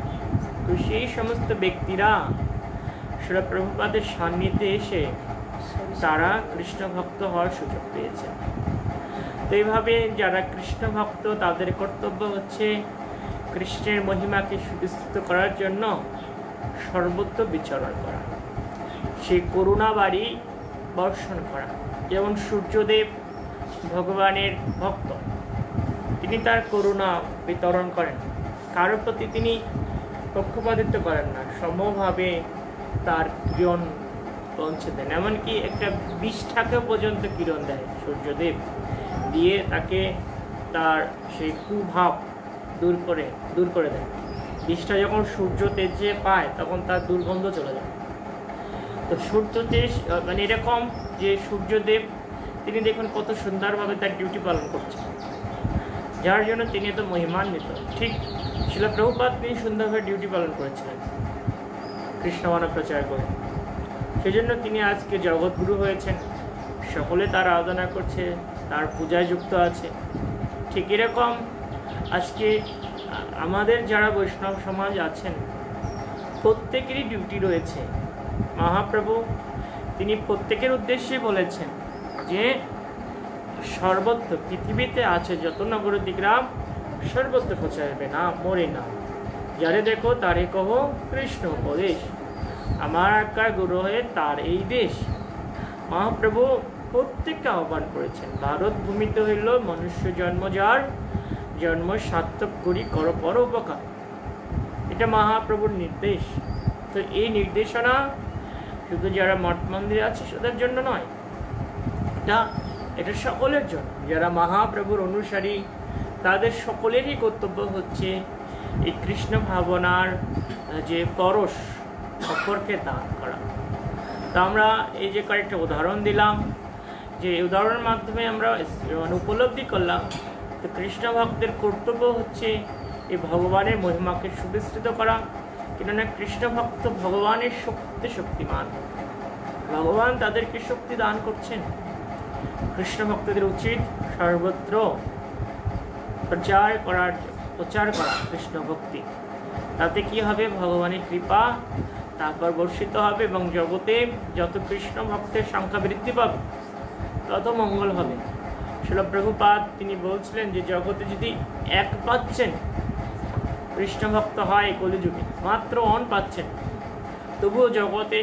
তো সেই সমস্ত ব্যক্তিরা শিল প্রভুপাদের সান্নিধ্যে এসে তারা কৃষ্ণ ভক্ত হওয়ার সুযোগ পেয়েছে। তো এইভাবে যারা কৃষ্ণ ভক্ত, তাদের কর্তব্য হচ্ছে কৃষ্ণের মহিমাকে সুবিস্তৃত করার জন্য সর্বত্র বিচরণ করা, সেই করুণা বাড়ি বর্ষণ করা। যেমন সূর্যদেব ভগবানের ভক্ত, তিনি তার করুণা বিতরণ করেন, কারোর প্রতি তিনি পক্ষপাতিত্ব করেন না, সমভাবে তার কিরণ পৌঁছে দেন। এমনকি একটা বিষ্ঠাকে পর্যন্ত কিরণ দেয় সূর্যদেব, দিয়ে তাকে তার সেই কুভাব দূর করে দেয়। বিষ্ঠা যখন সূর্য তেজে পায় তখন তার দুর্গন্ধ চলে যায়। তো সূর্য তেজ মানে এরকম যে সূর্যদেব তিনি দেখুন কত সুন্দরভাবে তার ডিউটি পালন করছেন, যার জন্য তিনি এত মহিমান্বিত। ঠিক শিল প্রভুপাদ তিনি সুন্দরভাবে ডিউটি পালন করেছিলেন কৃষ্ণমানব প্রচার করে, সেজন্য তিনি আজকে জগৎগুরু হয়েছেন, সকলে তার আরাধনা করছে, তার পূজায় যুক্ত আছে। ঠিক এরকম আজকে আমাদের যারা বৈষ্ণব সমাজ আছেন, প্রত্যেকেরই ডিউটি রয়েছে। মহাপ্রভু তিনি প্রত্যেকের উদ্দেশ্যে বলেছেন যে সর্বত্র পৃথিবীতে আছে যত নগরী গ্রাম, সর্বত্র প্রচারবে না মরে না, যারে দেখো তারে কহ কৃষ্ণ উপদেশ, আমার আজ্ঞা গুরু হয়ে তার এই দেশ। মহাপ্রভু প্রত্যেককে আহ্বান করেছেন, ভারত ভূমিতে হইল মনুষ্য জন্ম, যার জন্ম সার্থক করি কর পর উপকার। এটা মহাপ্রভুর নির্দেশ। তো এই নির্দেশনা শুধু যারা মঠ মন্দিরে আছে তাদের জন্য নয়, এটা সকলের জন্য। যারা মহাপ্রভুর অনুসারী তাদের সকলেরই কর্তব্য হচ্ছে এই কৃষ্ণ ভাবনার যে পরশ অপরকে দান করা। তো আমরা এই যে কয়েকটা উদাহরণ দিলাম যে উদাহরণের মাধ্যমে আমরা উপলব্ধি করলাম, তো কৃষ্ণ ভক্তের কর্তব্য হচ্ছে এই ভগবানের মহিমাকে সুবিস্তৃত করা। কেননা কৃষ্ণ ভক্ত ভগবানের শক্তিমান, ভগবান তাদেরকে শক্তি দান করছেন। কৃষ্ণ ভক্তদের উচিত সর্বত্র প্রচার করা কৃষ্ণ ভক্তি। তাতে কি হবে? ভগবানের কৃপা তারপর বর্ষিত হবে এবং জগতে যত কৃষ্ণ ভক্তের সংখ্যা বৃদ্ধি পাবে তত মঙ্গল হবে। শিল প্রভুপাদ তিনি বলছিলেন যে জগতে যদি 1% কৃষ্ণ ভক্ত হয় কলিযুগে, মাত্র 1%, তবুও জগতে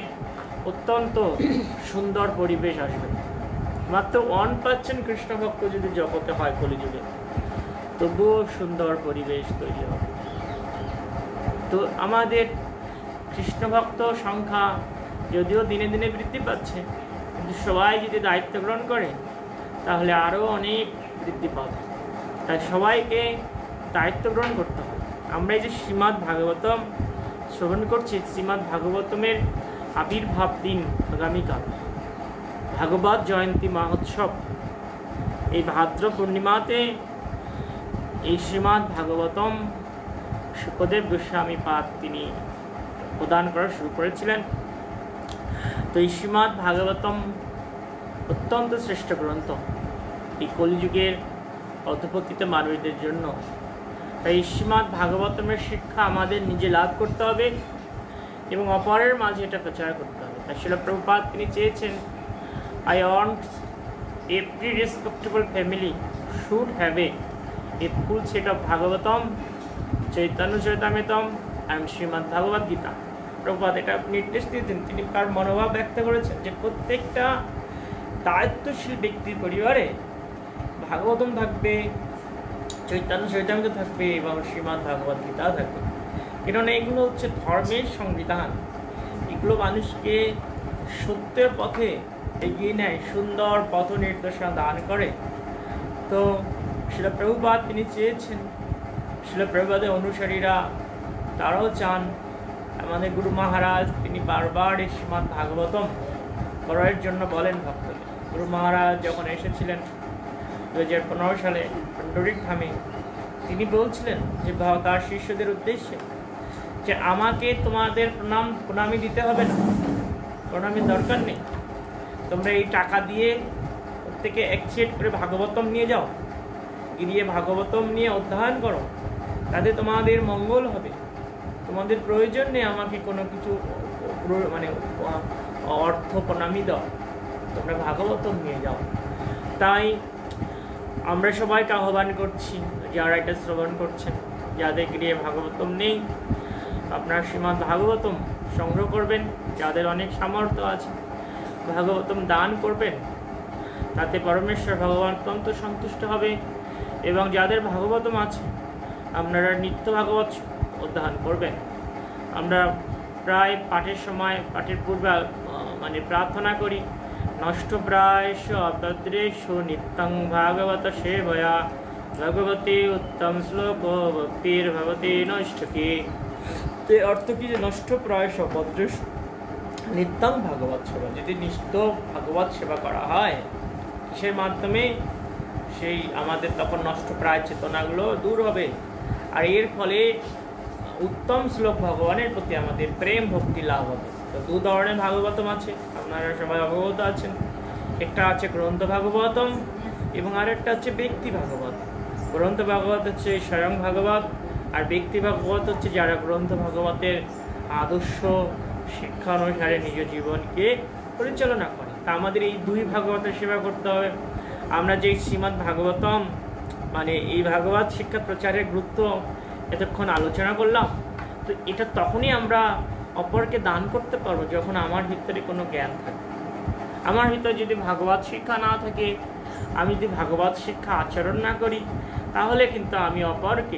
অত্যন্ত সুন্দর পরিবেশ আসবে। মাত্র 1% কৃষ্ণ ভক্ত যদি জগতে হয় কলিযুগে, তবুও সুন্দর পরিবেশ তৈরি হবে। তো আমাদের কৃষ্ণ ভক্ত সংখ্যা যদিও দিনে দিনে বৃদ্ধি পাচ্ছে, কিন্তু সবাই যদি দায়িত্ব গ্রহণ করে তাহলে আরও অনেক বৃদ্ধি পাবে। তাই সবাইকে দায়িত্ব গ্রহণ করতে হবে। আমরা এই যে শ্রীমদ্ ভাগবতম শ্রবণ করছি, শ্রীমদ্ ভাগবতমের আবির্ভাব দিন আগামীকাল, ভাগবত জয়ন্তী মহোৎসব। এই ভাদ্র পূর্ণিমাতে এই শ্রীমদ্ ভাগবতম শুকদেব গোস্বামী পাদ তিনি প্রদান করা শুরু করেছিলেন। তো এই শ্রীমদ্ ভাগবতম অত্যন্ত শ্রেষ্ঠ গ্রন্থ এই কলিযুগের অধপতিত মানুষদের জন্য। তাই শ্রীমদ্ ভাগবতমের শিক্ষা আমাদের নিজে লাভ করতে হবে এবং অপরের মাঝে এটা প্রচার করতে হবে। তাই শিল প্রভুপাদ তিনি চেয়েছেন, I want every respectable family should have a full set of Bhagavatam, Chaitanya Charitamrita and Srimad Bhagavad Gita. Prabhupada এটা নির্দেশ দিয়েছেন, তিনি তার মনোভাব ব্যক্ত করেছেন যে প্রত্যেকটা দায়িত্বশীল ব্যক্তির পরিবারে ভাগবতম থাকবে, চৈতন্য চরিতামৃত থাকবে এবং শ্রীমদ্ ভাগবত গীতা থাকবে। কেননা এগুলো হচ্ছে ধর্মের সংবিধান, এগুলো মানুষকে সত্যের পথে এগিয়ে নেয়, সুন্দর পথ নির্দেশনা দান করে। তো শিল প্রভুপাদ তিনি চেয়েছেন, শিল প্রভুপাদের অনুসারীরা তারাও চান, আমাদের গুরু মহারাজ তিনি বারবার এই শ্রীমদ্ ভাগবতম পড়ার জন্য বলেন ভক্তদের। গুরু মহারাজ যখন এসেছিলেন 2015 সালে পন্ডরিক ধামে, তিনি বলছিলেন যে তার শিষ্যদের উদ্দেশ্যে যে আমাকে তোমাদের প্রণামী দিতে হবে না, প্রণামীর দরকার নেই, তোমরা এই টাকা দিয়ে প্রত্যেকে এক সেট করে ভাগবতম নিয়ে যাও, গিয়ে ভাগবতম নিয়ে অধ্যয়ন করো, তাতে তোমাদের মঙ্গল হবে। তোমাদের প্রয়োজন নেই আমাকে কোনো কিছু মানে অর্থ প্রণামী দাও, তোমরা ভাগবতম নিয়ে যাও। তাই আমরা সবাইকে আহ্বান করছি, যারা এটা শ্রবণ করছেন, যাদের গৃহে ভাগবতম নেই, আপনার শ্রীমদ্ ভাগবতম সংগ্রহ করবেন। যাদের অনেক সামর্থ্য আছে ভাগবতম দান করবেন, তাতে পরমেশ্বর ভগবান অত্যন্ত সন্তুষ্ট হবে। এবং যাদের ভাগবতম আছে আপনারা নিত্য ভাগবত অধ্যয়ন করবেন। আমরা প্রায় পাঠের সময়, পাঠের পূর্বে মানে প্রার্থনা করি, নষ্ট প্রায়শ অভদ্রেশ নিত্যং ভাগবত সেবয়া ভগবতী উত্তম শ্লোক ভক্তির ভগবতী নষ্টকে। তো অর্থ কি যে নষ্ট প্রায়শ অভদ্রেশ নিত্যং ভাগবত সেবা, যদি নিত্য ভাগবত সেবা করা হয় কিসের মাধ্যমে, সেই আমাদের তখন নষ্ট প্রায় চেতনাগুলো দূর হবে। আর এর ফলে উত্তম শ্লোক ভগবানের প্রতি আমাদের প্রেম ভক্তি লাভ হবে। তো দু ধরনের ভাগবতম আছে, আপনারা সবাই অবগত আছেন। একটা আছে গ্রন্থ ভাগবতম এবং আরেকটা হচ্ছে ব্যক্তি ভাগবত। গ্রন্থ ভাগবত হচ্ছে স্বয়ং ভাগবত, আর ব্যক্তি ভাগবত হচ্ছে যারা গ্রন্থ ভাগবতের আদর্শ শিক্ষা অনুসারে নিজ জীবনকে পরিচালনা করে। তা আমাদের এই দুই ভাগবতের সেবা করতে হবে। আমরা যে শ্রীমদ্ ভাগবতম মানে এই ভাগবত শিক্ষা প্রচারের গুরুত্ব এতক্ষণ আলোচনা করলাম, তো এটা তখনই আমরা অপরকে দান করতে পারবো যখন আমার ভিতরে কোনো জ্ঞান থাকে। আমার ভিতরে যদি ভাগবত শিক্ষা না থাকে, আমি যদি ভাগবত শিক্ষা আচরণ না করি, তাহলে কিন্তু আমি অপরকে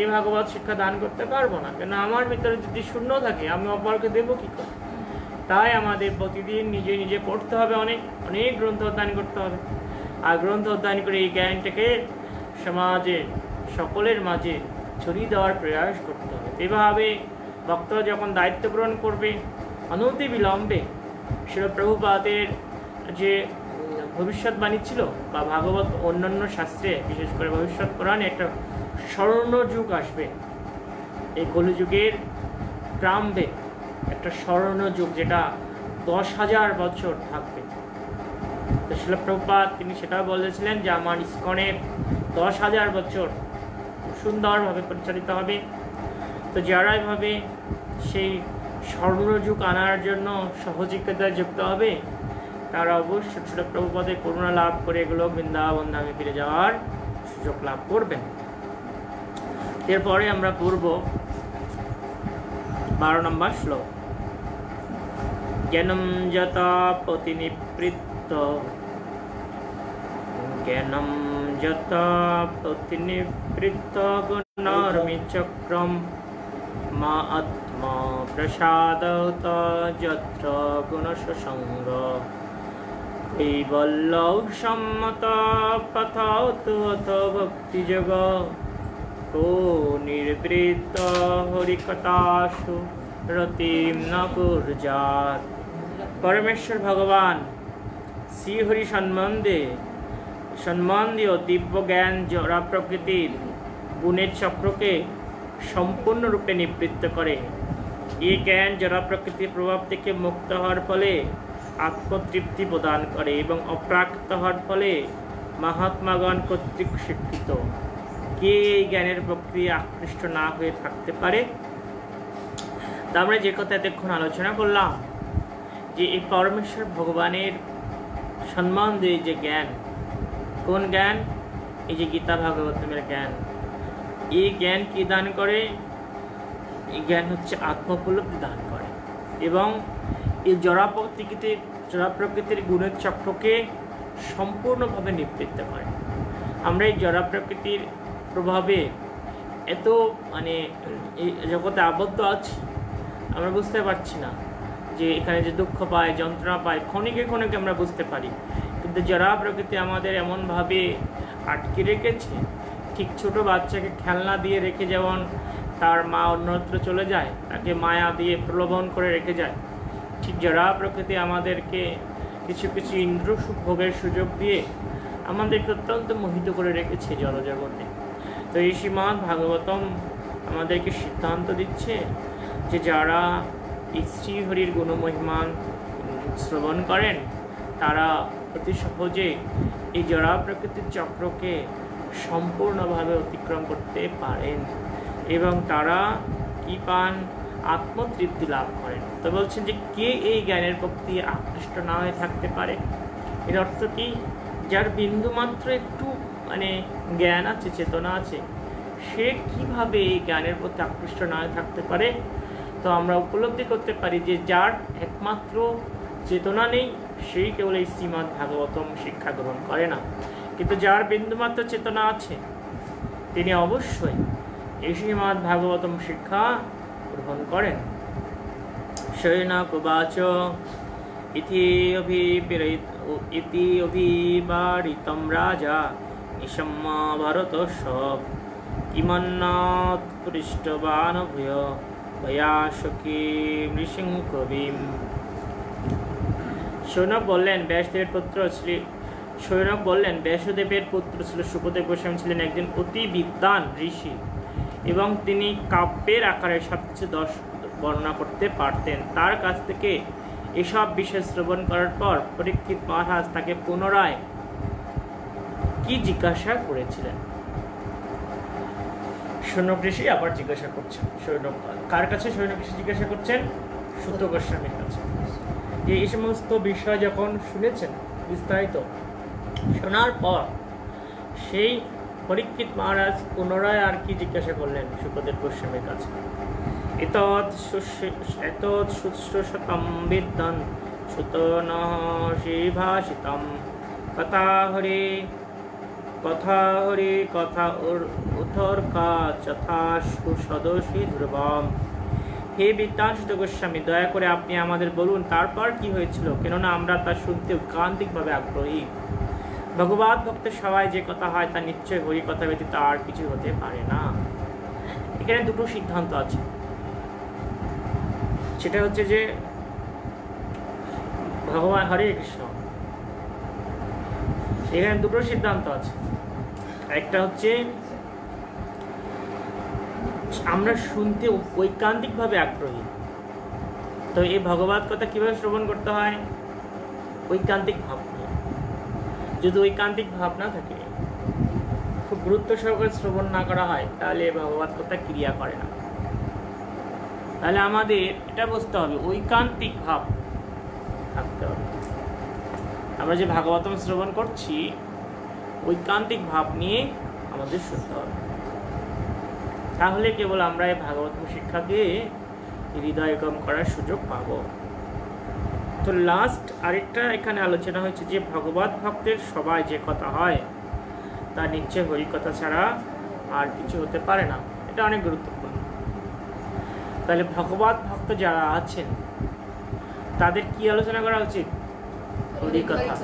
এই ভাগবত শিক্ষা দান করতে পারবো না। কেন আমার ভিতরে যদি শূন্য থাকে, আমি অপরকে দেবো কী করে? তাই আমাদের প্রতিদিন নিজে নিজে পড়তে হবে, অনেক অনেক গ্রন্থ অধ্যয়ন করতে হবে। আর গ্রন্থ অধ্যয়ন করে এই জ্ঞানটাকে সমাজে সকলের মাঝে ছড়িয়ে দেওয়ার প্রয়াস করতে হবে। এভাবে ভক্তরা যখন দায়িত্ব গ্রহণ করবে, অনতি বিলম্বে শিল প্রভুপাদের যে ভবিষ্যৎবাণী ছিল, বা ভাগবত অন্যান্য শাস্ত্রে বিশেষ করে ভবিষ্যৎ পুরাণে একটা স্বর্ণযুগ আসবে। এই কলিযুগের প্রারম্ভে একটা স্বর্ণযুগ, যেটা 10,000 বছর থাকবে। তো শিল প্রভুপাদ তিনি সেটাও বলেছিলেন যে আমার ইস্কনের 10,000 বছর সুন্দরভাবে পরিচালিত হবে। তো যারা এভাবে সেই স্বর্ণযুগ আনার জন্য সহযোগিতায় যুক্ত হবে, তারা অবশ্যই শিল প্রভুপাদের করুণা লাভ করে এগুলো বৃন্দাবন ধামে ফিরে যাওয়ার সুযোগ লাভ করবেন। এরপরে আমরা পড়ব 12 নম্বর শ্লোক। জ্ঞানম যথা প্রতিনিবৃত্ত, জ্ঞানম যথা প্রতিনিবৃত্ত গুণর্মি চক্রম মা আত্মা প্রসাদত যত্র গুণসঙ্গ কৈবল্যৌ সম্মত পথৌতু অথ ভক্তিযোগ কো নির্বৃত্ত হরিকথাসু রতিম ন কুর্যাৎ। পরমেশ্বর ভগবান শ্রীহরি সম্বন্ধীয় দিব্য জ্ঞান জড়া প্রকৃতির গুণের চক্রকে সম্পূর্ণরূপে নিবৃত্ত করে। এই জ্ঞান জড়া প্রকৃতির প্রভাব থেকে মুক্ত হওয়ার ফলে আত্মতৃপ্তি প্রদান করে এবং অপ্রাকৃত হওয়ার ফলে মহাত্মাগণ কর্তৃক স্বীকৃত। কে এই জ্ঞানের প্রক্রিয়া আকৃষ্ট না হয়ে থাকতে পারে? তা আমরা যে কথা এতক্ষণ আলোচনা করলাম, যে এই পরমেশ্বর ভগবানের সম্বন্ধে যে জ্ঞান, কোন জ্ঞান? এই যে গীতা ভাগবতমের জ্ঞান। এই জ্ঞান কি দান করে? এই জ্ঞান হচ্ছে আত্মোপলব্ধি দান করে এবং এই জড়া প্রকৃতির গুণের চক্রকে সম্পূর্ণভাবে নিবৃত্ত করে। আমরা এই জড়া প্রকৃতির প্রভাবে এত এই জগতে আবদ্ধ আছি, আমরা বুঝতে পারছি না যে এখানে যে দুঃখ পাই, যন্ত্রণা পাই, ক্ষণিকে ক্ষণিকে আমরা বুঝতে পারি, কিন্তু জড়া প্রকৃতি আমাদের এমনভাবে আটকে রেখেছে। ঠিক ছোট বাচ্চাকে খেলনা দিয়ে রেখে যেমন তার মা অন্যত্র চলে যায়, তাকে মায়া দিয়ে প্রলোভন করে রেখে যায়, ঠিক জড়া প্রকৃতি আমাদেরকে কিছু কিছু ইন্দ্র ভোগের সুযোগ দিয়ে আমাদেরকে অত্যন্ত মোহিত করে রেখেছে জড়জগতে। তো এই শ্রীমদ্ ভাগবতম আমাদেরকে সিদ্ধান্ত দিচ্ছে যে যারা শ্রীহরির গুণমহিমান শ্রবণ করেন, তারা অতি সহজে এই জড়া প্রকৃতির চক্রকে সম্পূর্ণভাবে অতিক্রম করতে পারেন এবং তারা কি পান? আত্মতৃপ্তি লাভ করেন। তো বলছেন যে কে এই জ্ঞানের প্রতি আকৃষ্ট না হয়ে থাকতে পারে? এর অর্থ কি? যার বিন্দুমাত্র একটু জ্ঞান আছে, চেতনা আছে, সে কিভাবে এই জ্ঞানের প্রতি আকৃষ্ট না হয়ে থাকতে পারে? তো আমরা উপলব্ধি করতে পারি যে যার একমাত্র চেতনা নেই, সেই কেবল এই শ্রীমদ্ ভাগবতম শিক্ষা গ্রহণ করে না, কিন্তু যার বিন্দুমাত্র চেতনা আছে তিনি অবশ্যই এই শ্রীমদ্ ভাগবতম শিক্ষা গ্রহণ করেন। শৈনক উবাচ ইতি অভিবারিতম রাজা নিশম্য ভরতস্য কিমন্নাৎ পৃষ্ঠবান ভূয় ভয়াশকী নৃসিংহকবিম। শৌনক বললেন ব্যাসদেবের পুত্র ছিল শুকদেব গোস্বামী ছিলেন একজন অতি বিদ্বান ঋষি এবং তিনি কাব্যের আকারে সবচেয়ে 10 বর্ণনা করতে পারতেন। তার কাছ থেকে এসব বিষয় শ্রবণ করার পর পরীক্ষিত মহারাজ তাকে পুনরায় কি জিজ্ঞাসা করেছিলেন? শৌনক ঋষি আবার জিজ্ঞাসা করছেন। কার কাছে শৌনক ঋষি জিজ্ঞাসা করছেন? সুত গোস্বামীর কাছে। যে এই সমস্ত বিষয় যখন শুনেছেন বিস্তারিত, শোনার পর সেই পরীক্ষিত মহারাজ পুনরায় আর কি জিজ্ঞাসা করলেন সুখদেব গোস্বামীর কাছে? এতৎ শুশ্রূষতম বিদ্বান সুত নঃ শ্রীভাষিতম কথা হরি কথা উথর্কা যথা সুসদসী ধ্রুবম। হে বিদ্বান সুত গোস্বামী, দয়া করে আপনি আমাদের বলুন তারপর কি হয়েছিল, কেননা আমরা তা শুনতে ঐকান্তিকভাবে আগ্রহী। ভগবত ভক্তের সবাই যে কথা হয় তা নিশ্চয় হরি কথা ব্যতীত আর কিছু হতে পারে না। এখানে দুটো সিদ্ধান্ত আছে। সেটা হচ্ছে যে ভগবান হরে কৃষ্ণ, এখানে দুটো সিদ্ধান্ত আছে। একটা হচ্ছে আমরা শুনতে ঐকান্তিকভাবে আগ্রহী, তো এই ভগবত কথা কিভাবে শ্রবণ করতে হয়? ঐকান্তিক ভাব নিয়ে। যদি ঐকান্তিক ভাব না থাকে, খুব গুরুত্ব সহকারে শ্রবণ না করা হয়, তাহলে ভগবত কথা ক্রিয়া করে না। তাহলে আমাদের এটা বুঝতে হবে, ঐকান্তিক ভাব থাকতে হবে। আমরা যে ভাগবতম শ্রবণ করছি, ঐকান্তিক ভাব নিয়ে আমাদের শুনতে হবে। তাহলে কেবল আমরা এই ভাগবতম শিক্ষা দিয়ে হৃদয়গম করার সুযোগ পাব। তো লাস্ট আরেকটা এখানে আলোচনা হয়েছে যে ভগবত ভক্তের সবাই যে কথা হয় তা নিশ্চয় হরিকথা ছাড়া আর কিছু হতে পারে না। এটা অনেক গুরুত্বপূর্ণ। তাহলে ভগবত ভক্ত যারা আছেন তাদের কি আলোচনা করা উচিত? হরিকথা,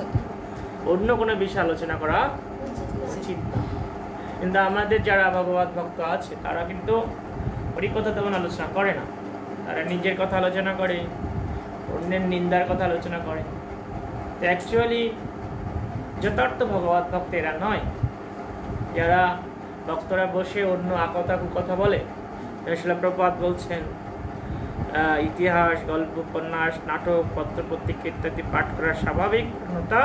অন্য কোনো বিষয় আলোচনা করা উচিত না। কিন্তু আমাদের যারা ভগবত ভক্ত আছে তারা কিন্তু হরিকথা তেমন আলোচনা করে না। তারা নিজের কথা আলোচনা করে, অন্যের নিন্দার কথা আলোচনা করে। তো অ্যাকচুয়ালি যথার্থ ভগবত ভক্ত এরা নয়। যারা ভক্তরা বসে অন্য আকথা কুকথা বলে, শিলা প্রভুপাদ বলছেন ইতিহাস, গল্প, উপন্যাস, নাটক, পত্রপত্রিকা ইত্যাদি পাঠ করার স্বাভাবিক প্রবণতা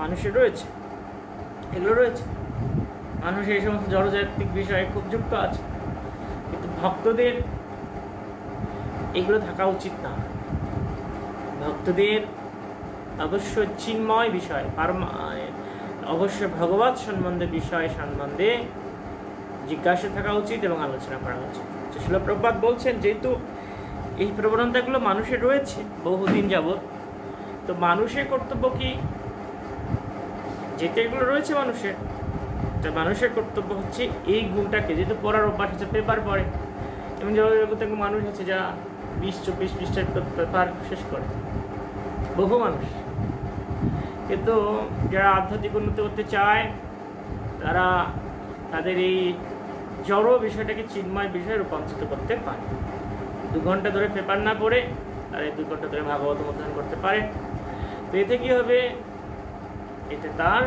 মানুষের রয়েছে। এগুলো রয়েছে, মানুষ এই সমস্ত জড়জাগতিক বিষয়ে খুব যুক্ত আছে, কিন্তু ভক্তদের এগুলো থাকা উচিত না। ভক্তদের অবশ্য চিন্ময় বিষয়, অবশ্য ভগবত সম্বন্ধে বিষয় সম্বন্ধে জিজ্ঞাসা থাকা উচিত এবং আলোচনা করা উচিত। শিলা প্রভুপাদ বলছেন যেহেতু এই প্রবণতাগুলো মানুষের রয়েছে বহুদিন যাবৎ, তো মানুষের কর্তব্য কি? যেটা এগুলো রয়েছে মানুষের, তো মানুষের কর্তব্য হচ্ছে এই গুণটাকে, যেহেতু পড়ার অভ্যাস আছে, পেপার পড়ে, এবং জগতে মানুষ আছে যা 20-24 পৃষ্ঠার পেপার শেষ করে, বহু মানুষ। কিন্তু যারা আধ্যাত্মিক উন্নতি করতে চায় তারা তাদের এই জড় বিষয়টাকে চিন্ময় বিষয়ে রূপান্তরিত করতে পারে। 2 ঘন্টা ধরে পেপার না পড়ে তারা 2 ঘন্টা ধরে ভাগবত অধ্যয়ন করতে পারে। তো এতে কি হবে? এতে তার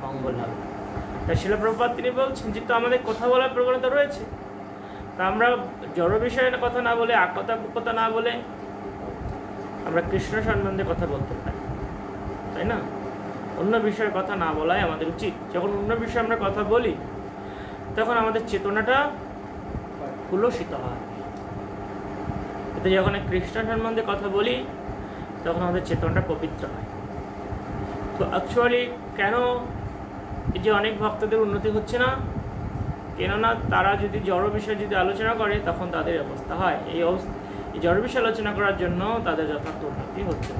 মঙ্গল হবে। তাই শিলা প্রভুপাদ তিনি বলছেন যেহেতু আমাদের কথা বলার প্রবণতা রয়েছে, তা আমরা জড় বিষয়ের কথা না বলে, আকথা কুকথা না বলে আমরা কৃষ্ণ সম্বন্ধে কথা বলতে পারি, তাই না? অন্য বিষয়ের কথা না বলাই আমাদের উচিত। যখন অন্য বিষয়ে আমরা কথা বলি তখন আমাদের চেতনাটা কুলসিত হয়। এতে যখন কৃষ্ণ সম্বন্ধে কথা বলি তখন আমাদের চেতনাটা পবিত্র হয়। তো অ্যাকচুয়ালি কেন এই যে অনেক ভক্তদের উন্নতি হচ্ছে না? কেননা তারা যদি জড় বিষয় যদি আলোচনা করে তখন তাদের অবস্থা হয় এই জড় বিষয় আলোচনা করার জন্য তাদের যথার্থ উন্নতি হচ্ছে।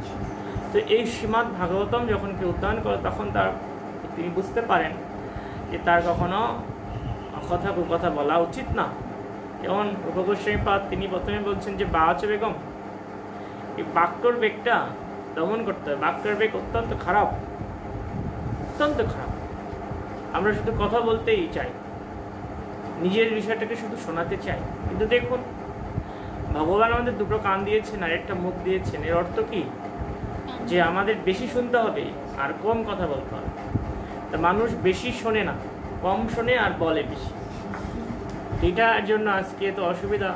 তো এই শ্রীমদ্ ভাগবতম যখন কেউ অধ্যয়ন করে তখন তিনি বুঝতে পারেন যে তার কখনো অকথা কুকথা বলা উচিত না। যেমন রূপগোস্বামীপাদ তিনি প্রথমে বলছেন যে বাচ বেগম, এই বাক্যর বেগটা দমন করতে হবে। বাক্যর বেগ অত্যন্ত খারাপ, অত্যন্ত খারাপ। আমরা শুধু কথা বলতেই চাই, নিজের বিষয়টাকে শুধু শোনাতে চাই। কিন্তু দেখুন, ভগবান আমাদের 2টো কান দিয়েছেন আর একটা মুখ দিয়েছেন। এর অর্থ কি? যে আমাদের বেশি শুনতে হবে আর কম কথা বলতে হবে। তা মানুষ বেশি শোনে না, কম শোনে আর বলে বেশি। এটার জন্য আজকে তো অসুবিধা।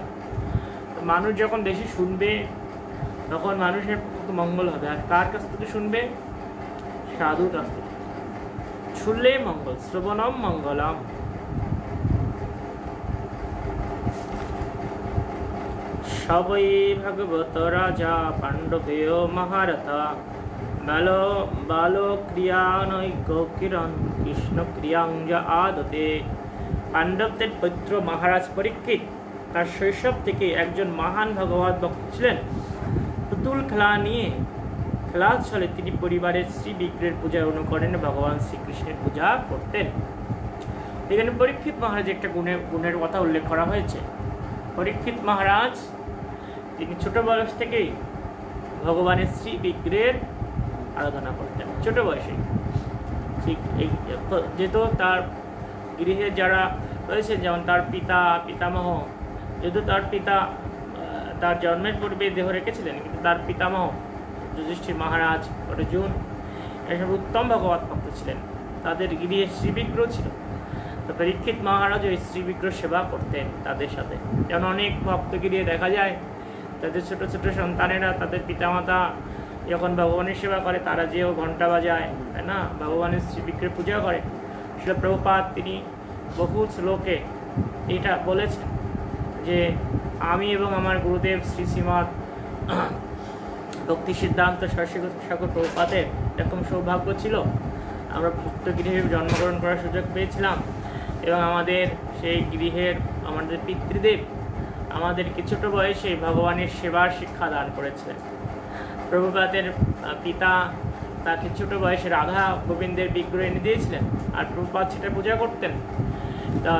মানুষ যখন বেশি শুনবে তখন মানুষের মঙ্গল হবে। আর কার কাছ থেকে শুনবে? সাধুর কাছ থেকে শুনলে মঙ্গল। শ্রবণম মঙ্গলম। সবই ভগবত রাজা পাণ্ডবেয় মহারথা বাল ক্রিয়ানৈক্য কিরণ কৃষ্ণ ক্রিয়াঞ্জ আদতে। পাণ্ডবদের পৌত্র মহারাজ পরীক্ষিত তার শৈশব থেকে একজন মহান ভগবত ভক্ত ছিলেন। পুতুল খেলা নিয়ে খেলার ছলে তিনি পরিবারের শ্রী বিগ্রহের পূজায় অনুকরণে ভগবান শ্রীকৃষ্ণের পূজা করতেন। এখানে পরীক্ষিত মহারাজ একটা গুণের কথা উল্লেখ করা হয়েছে। পরীক্ষিত মহারাজ তিনি ছোট বয়স থেকেই ভগবানের শ্রী বিগ্রহের আরাধনা করতেন, ছোট বয়সে। ঠিক যেহেতু তার গৃহে যারা রয়েছে, যেমন তার পিতামহ, যেহেতু তার পিতা তার জন্মের পূর্বে দেহ রেখেছিলেন, কিন্তু তার পিতামহ যুধিষ্ঠির মহারাজ, অর্জুন, এসব উত্তম ভগবত ভক্ত ছিলেন, তাদের গৃহে শ্রীবিগ্রহ ছিল। তো পরীক্ষিত মহারাজ ওই শ্রীবিগ্রহ সেবা করতেন তাদের সাথে। যেমন অনেক ভক্ত গৃহে দেখা যায় তাদের ছোট ছোট সন্তানেরা তাদের পিতামাতা যখন ভগবানের সেবা করে তারা যেও ঘণ্টা বাজায়, তাই না, ভগবানের শ্রীবিগ্রহের পূজা করে। শিল প্রভুপাদ তিনি বহু শ্লোকে এটা বলেছেন যে আমি এবং আমার গুরুদেব শ্রী শ্রীমৎ ভক্তি সিদ্ধান্ত সরস্বতী ঠাকুর প্রভুপাদের এরকম সৌভাগ্য ছিল, আমরা ভক্ত গৃহে জন্মগ্রহণ করার সুযোগ পেয়েছিলাম এবং আমাদের সেই গৃহের আমাদের পিতৃদেব আমাদেরকে ছোট বয়সে ভগবানের সেবার শিক্ষা দান করেছিলেন। প্রভুপাদের পিতা তাকে ছোট বয়সে রাধা গোবিন্দের বিগ্রহ এনে দিয়েছিলেন আর প্রভুপাদ সেটা পূজা করতেন।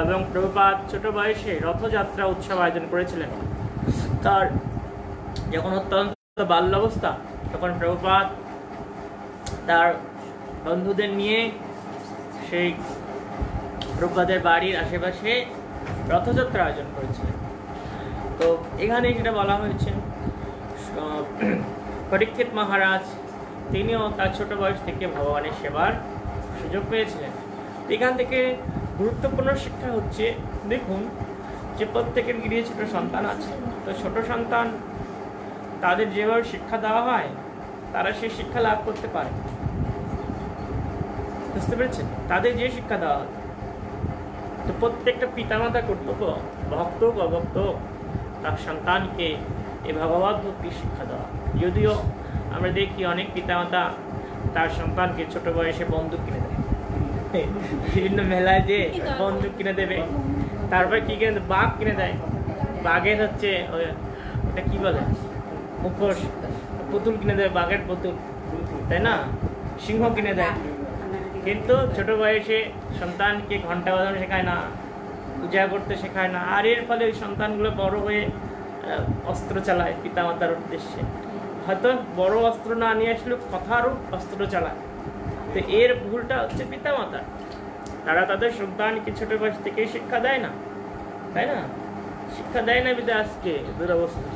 এবং প্রভুপাদ ছোট বয়সে রথযাত্রা উৎসব আয়োজন করেছিলেন। তার যখন অত্যন্ত বাল্যাবস্থা তখন প্রভুপাদ তার বন্ধুদের নিয়ে সেই প্রভুপাদের বাড়ির আশেপাশে রথযাত্রা আয়োজন করেছিলেন। তো এখানে যেটা বলা হয়েছে পরীক্ষিত মহারাজ তিনিও তার ছোট বয়স থেকে ভগবানের সেবার সুযোগ পেয়েছিলেন। এখান থেকে গুরুত্বপূর্ণ শিক্ষা হচ্ছে, দেখুন যে প্রত্যেকের গৃহে ছোট সন্তান আছে, তো ছোট সন্তান তাদের যেভাবে শিক্ষা দেওয়া হয় তারা সেই শিক্ষা লাভ করতে পারে, বুঝতে পেরেছেন, তাদের যে শিক্ষা দেওয়া হয়। তো প্রত্যেকটা পিতামাতা কর্তব্য, ভক্ত অভক্ত, তার সন্তানকে এই ভগবত ভক্তির শিক্ষা দেওয়া। যদিও আমরা দেখি অনেক পিতামাতা তার সন্তানকে ছোট বয়সে বন্দুক কিনে দেয়, বিভিন্ন মেলায় যে বন্দুক কিনে দেবে, তারপর কি কিনে দেয়, বাঘ কিনে দেয়, বাঘের হচ্ছে ওটা কি বলে মুখোশ, পুতুল কিনে দেয়, বাঘের পুতুল, তাই না, সিংহ কিনে দেয়। কিন্তু ছোট বয়সে সন্তানকে ঘন্টা বাজানো শেখায় না, পূজা করতে শেখায় না, আর এর ফলে ওই সন্তানগুলো বড় হয়ে অস্ত্র চালায় পিতামাতার উদ্দেশ্যে। হয়তো বড় অস্ত্র না নিয়ে আসলেও কথারূপ অস্ত্র চালায়। তো এর ভুলটা হচ্ছে পিতামাতার, তারা তাদের সন্তানকে ছোট বয়স থেকেই শিক্ষা দেয় না, তাই না, শিক্ষা দেয় না বিধে আজকে দুরবস্থা,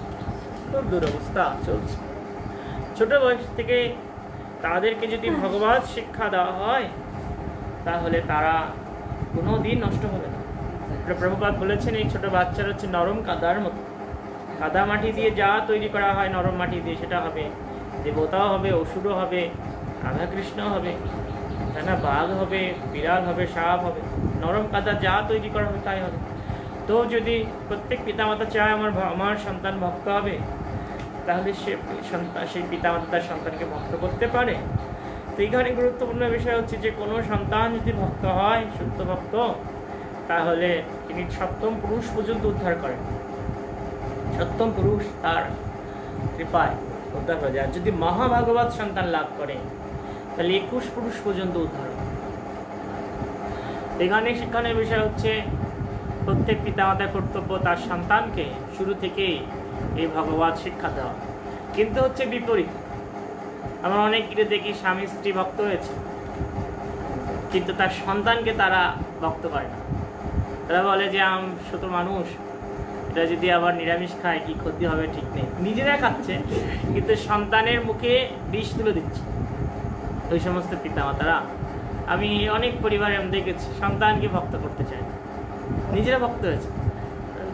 খুব দুরবস্থা চলছে। ছোট বয়স থেকে তাদেরকে যদি ভগবত শিক্ষা দেওয়া হয় তাহলে তারা কোনো দিন নষ্ট হবে না। প্রভুপাদ বলেছেন এই ছোট বাচ্চারা হচ্ছে নরম কাদার মতো, কাদা মাটি দিয়ে যা তৈরি করা হয় নরম মাটি দিয়ে সেটা হবে, দেবতাও হবে, অসুরও হবে, রাধাকৃষ্ণ হবে, তাই না, বাঘ হবে, বিড়াল হবে, সাপ হবে, নরম কাদা যা তৈরি করা হবে তাই হবে। তো যদি প্রত্যেক পিতামাতা চায় আমার সন্তান ভক্ত হবে, তাহলে সেই পিতামাতা তার সন্তানকে ভক্ত করতে পারে। তো এইখানে গুরুত্বপূর্ণ বিষয় হচ্ছে যে কোনো সন্তান যদি ভক্ত হয়, শুদ্ধ ভক্ত, তাহলে তিনি সপ্তম পুরুষ পর্যন্ত উদ্ধার করেন। সপ্তম পুরুষ তার কৃপায় উদ্ধার হয়ে যায়। যদি মহাভাগবত সন্তান লাভ করে তাহলে 21 পুরুষ পর্যন্ত উদ্ধার হয়। এখানে শিক্ষণের বিষয় হচ্ছে প্রত্যেক পিতামাতার কর্তব্য তার সন্তানকে শুরু থেকেই এই ভগবত শিক্ষা দেওয়া। কিন্তু হচ্ছে বিপরীত, আমরা অনেক গৃহে দেখি স্বামী স্ত্রী ভক্ত হয়েছে কিন্তু তার সন্তানকে তারা ভক্ত করে না। তারা বলে যে ছোট মানুষ, এটা যদি আবার নিরামিষ খায় কি ক্ষতি হবে ঠিক নেই, নিজেরা খাচ্ছে কিন্তু সন্তানের মুখে বিষ তুলে দিচ্ছে। ওই সমস্ত পিতামাতারা আমি অনেক পরিবারে দেখেছি সন্তানকে ভক্ত করতে চায়, নিজেরা ভক্ত হয়েছে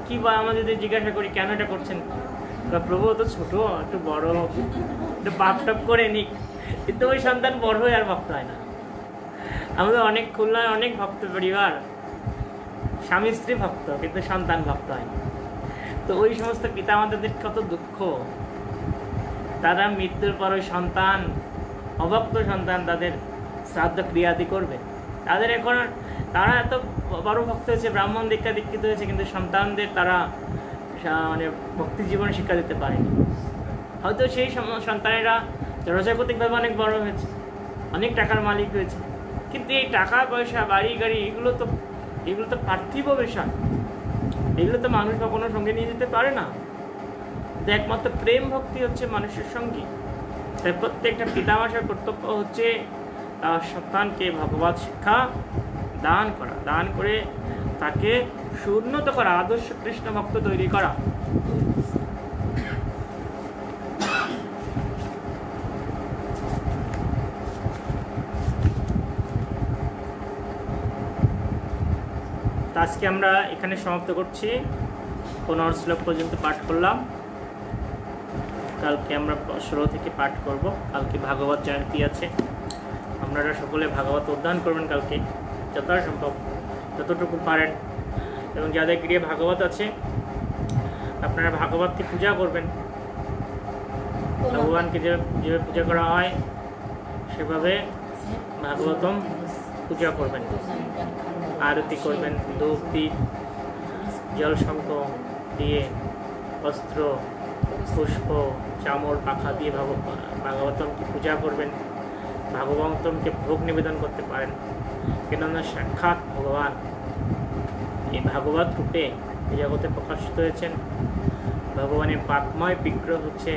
কি বা আমরা যদি জিজ্ঞাসা করি কেন এটা করছেন, প্রভু তো ছোট, একটু বড় হোক, একটু পাপ টাপ করে নিক, কিন্তু ওই সন্তান বড় হয়ে আর ভক্ত হয় না। আমাদের অনেক খুলনায় অনেক ভক্ত পরিবার, স্বামী স্ত্রী ভক্ত কিন্তু সন্তান ভক্ত হয় না। তো ওই সমস্ত পিতামাতাদের কত দুঃখ, তারা মৃত্যুর পর ওই সন্তান, অভক্ত সন্তান তাদের শ্রাদ্ধ ক্রিয়াদি করবে। তাদের এখন তারা এত বড় ভক্ত হয়েছে, ব্রাহ্মণ দীক্ষা দীক্ষিত হয়েছে, কিন্তু সন্তানদের তারা মানে ভক্তি জীবনে শিক্ষা দিতে পারেনি। হয়তো সেই সন্তানেরা রজাগতিকভাবে অনেক বড় হয়েছে, অনেক টাকার মালিক হয়েছে, কিন্তু এই টাকা পয়সা বাড়ি গাড়ি এগুলো তো পার্থিব বিষয়, এগুলো তো মানুষ কখনো সঙ্গে নিয়ে যেতে পারে না। একমাত্র প্রেম ভক্তি হচ্ছে মানুষের সঙ্গী। তাই প্রত্যেকটা পিতামাতার কর্তব্য হচ্ছে তার সন্তানকে ভগবত শিক্ষা দান করা, দান করে তাকে সুউন্নত করা, আদর্শ কৃষ্ণ ভক্ত তৈরি করা। আজকে আমরা এখানে সমাপ্ত করছি। 15 শ্লোক পর্যন্ত পাঠ করলাম। কালকে আমরা 16 থেকে পাঠ করব। কালকে ভাগবত জয়ন্তী আছে। আপনারা সকলে ভাগবত অধ্যয়ন করবেন কালকে যথাসম্ভব, যতটুকু পারেন। এবং যাদের গৃহে ভাগবত আছে আপনারা ভাগবতকে পূজা করবেন। ভগবানকে যেভাবে পূজা করা হয় সেভাবে ভাগবতম পূজা করবেন, আরতি করবেন, ধূপ দীপ জলশঙ্খ দিয়ে, বস্ত্র পুষ্প চামর পাখা দিয়ে ভাগবতমকে পূজা করবেন। ভাগবতমকে ভোগ নিবেদন করতে পারেন, কেননা সাক্ষাৎ ভগবান এই ভাগবত রূপে এই জগতে প্রকাশিত হয়েছেন। ভগবানের পাপময় বিগ্রহ হচ্ছে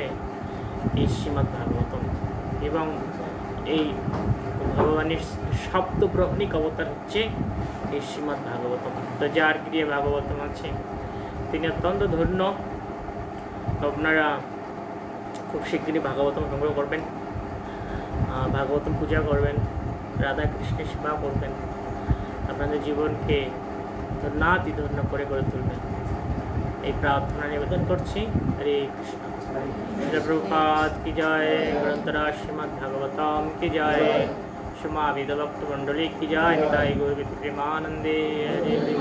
এই শ্রীমদ্ ভাগবতম, এবং এই ভগবানের শব্দব্রহ্মণিক অবতার হচ্ছে এই শ্রীমদ্ ভাগবতম। তো যার গৃহে ভাগবতম আছে তিনি অত্যন্ত ধন্য। আপনারা খুব শীঘ্রই ভাগবতম সংগ্রহ করবেন, ভাগবতম পূজা করবেন, রাধা কৃষ্ণের সেবা করবেন, আপনাদের জীবনকে ধন্যাতি ধন্য করে গড়ে তুলবেন, এই প্রার্থনা নিবেদন করছি। হরে কৃষ্ণ। প্রভুপাদ কি জয়, গ্রন্থরাজ শ্রীমদ্ ভাগবতম কি জয়, সুমাবিদ ভক্ত মণ্ডলী কি জয়, নিতাই গৌর প্রেমানন্দে। হরে হরি।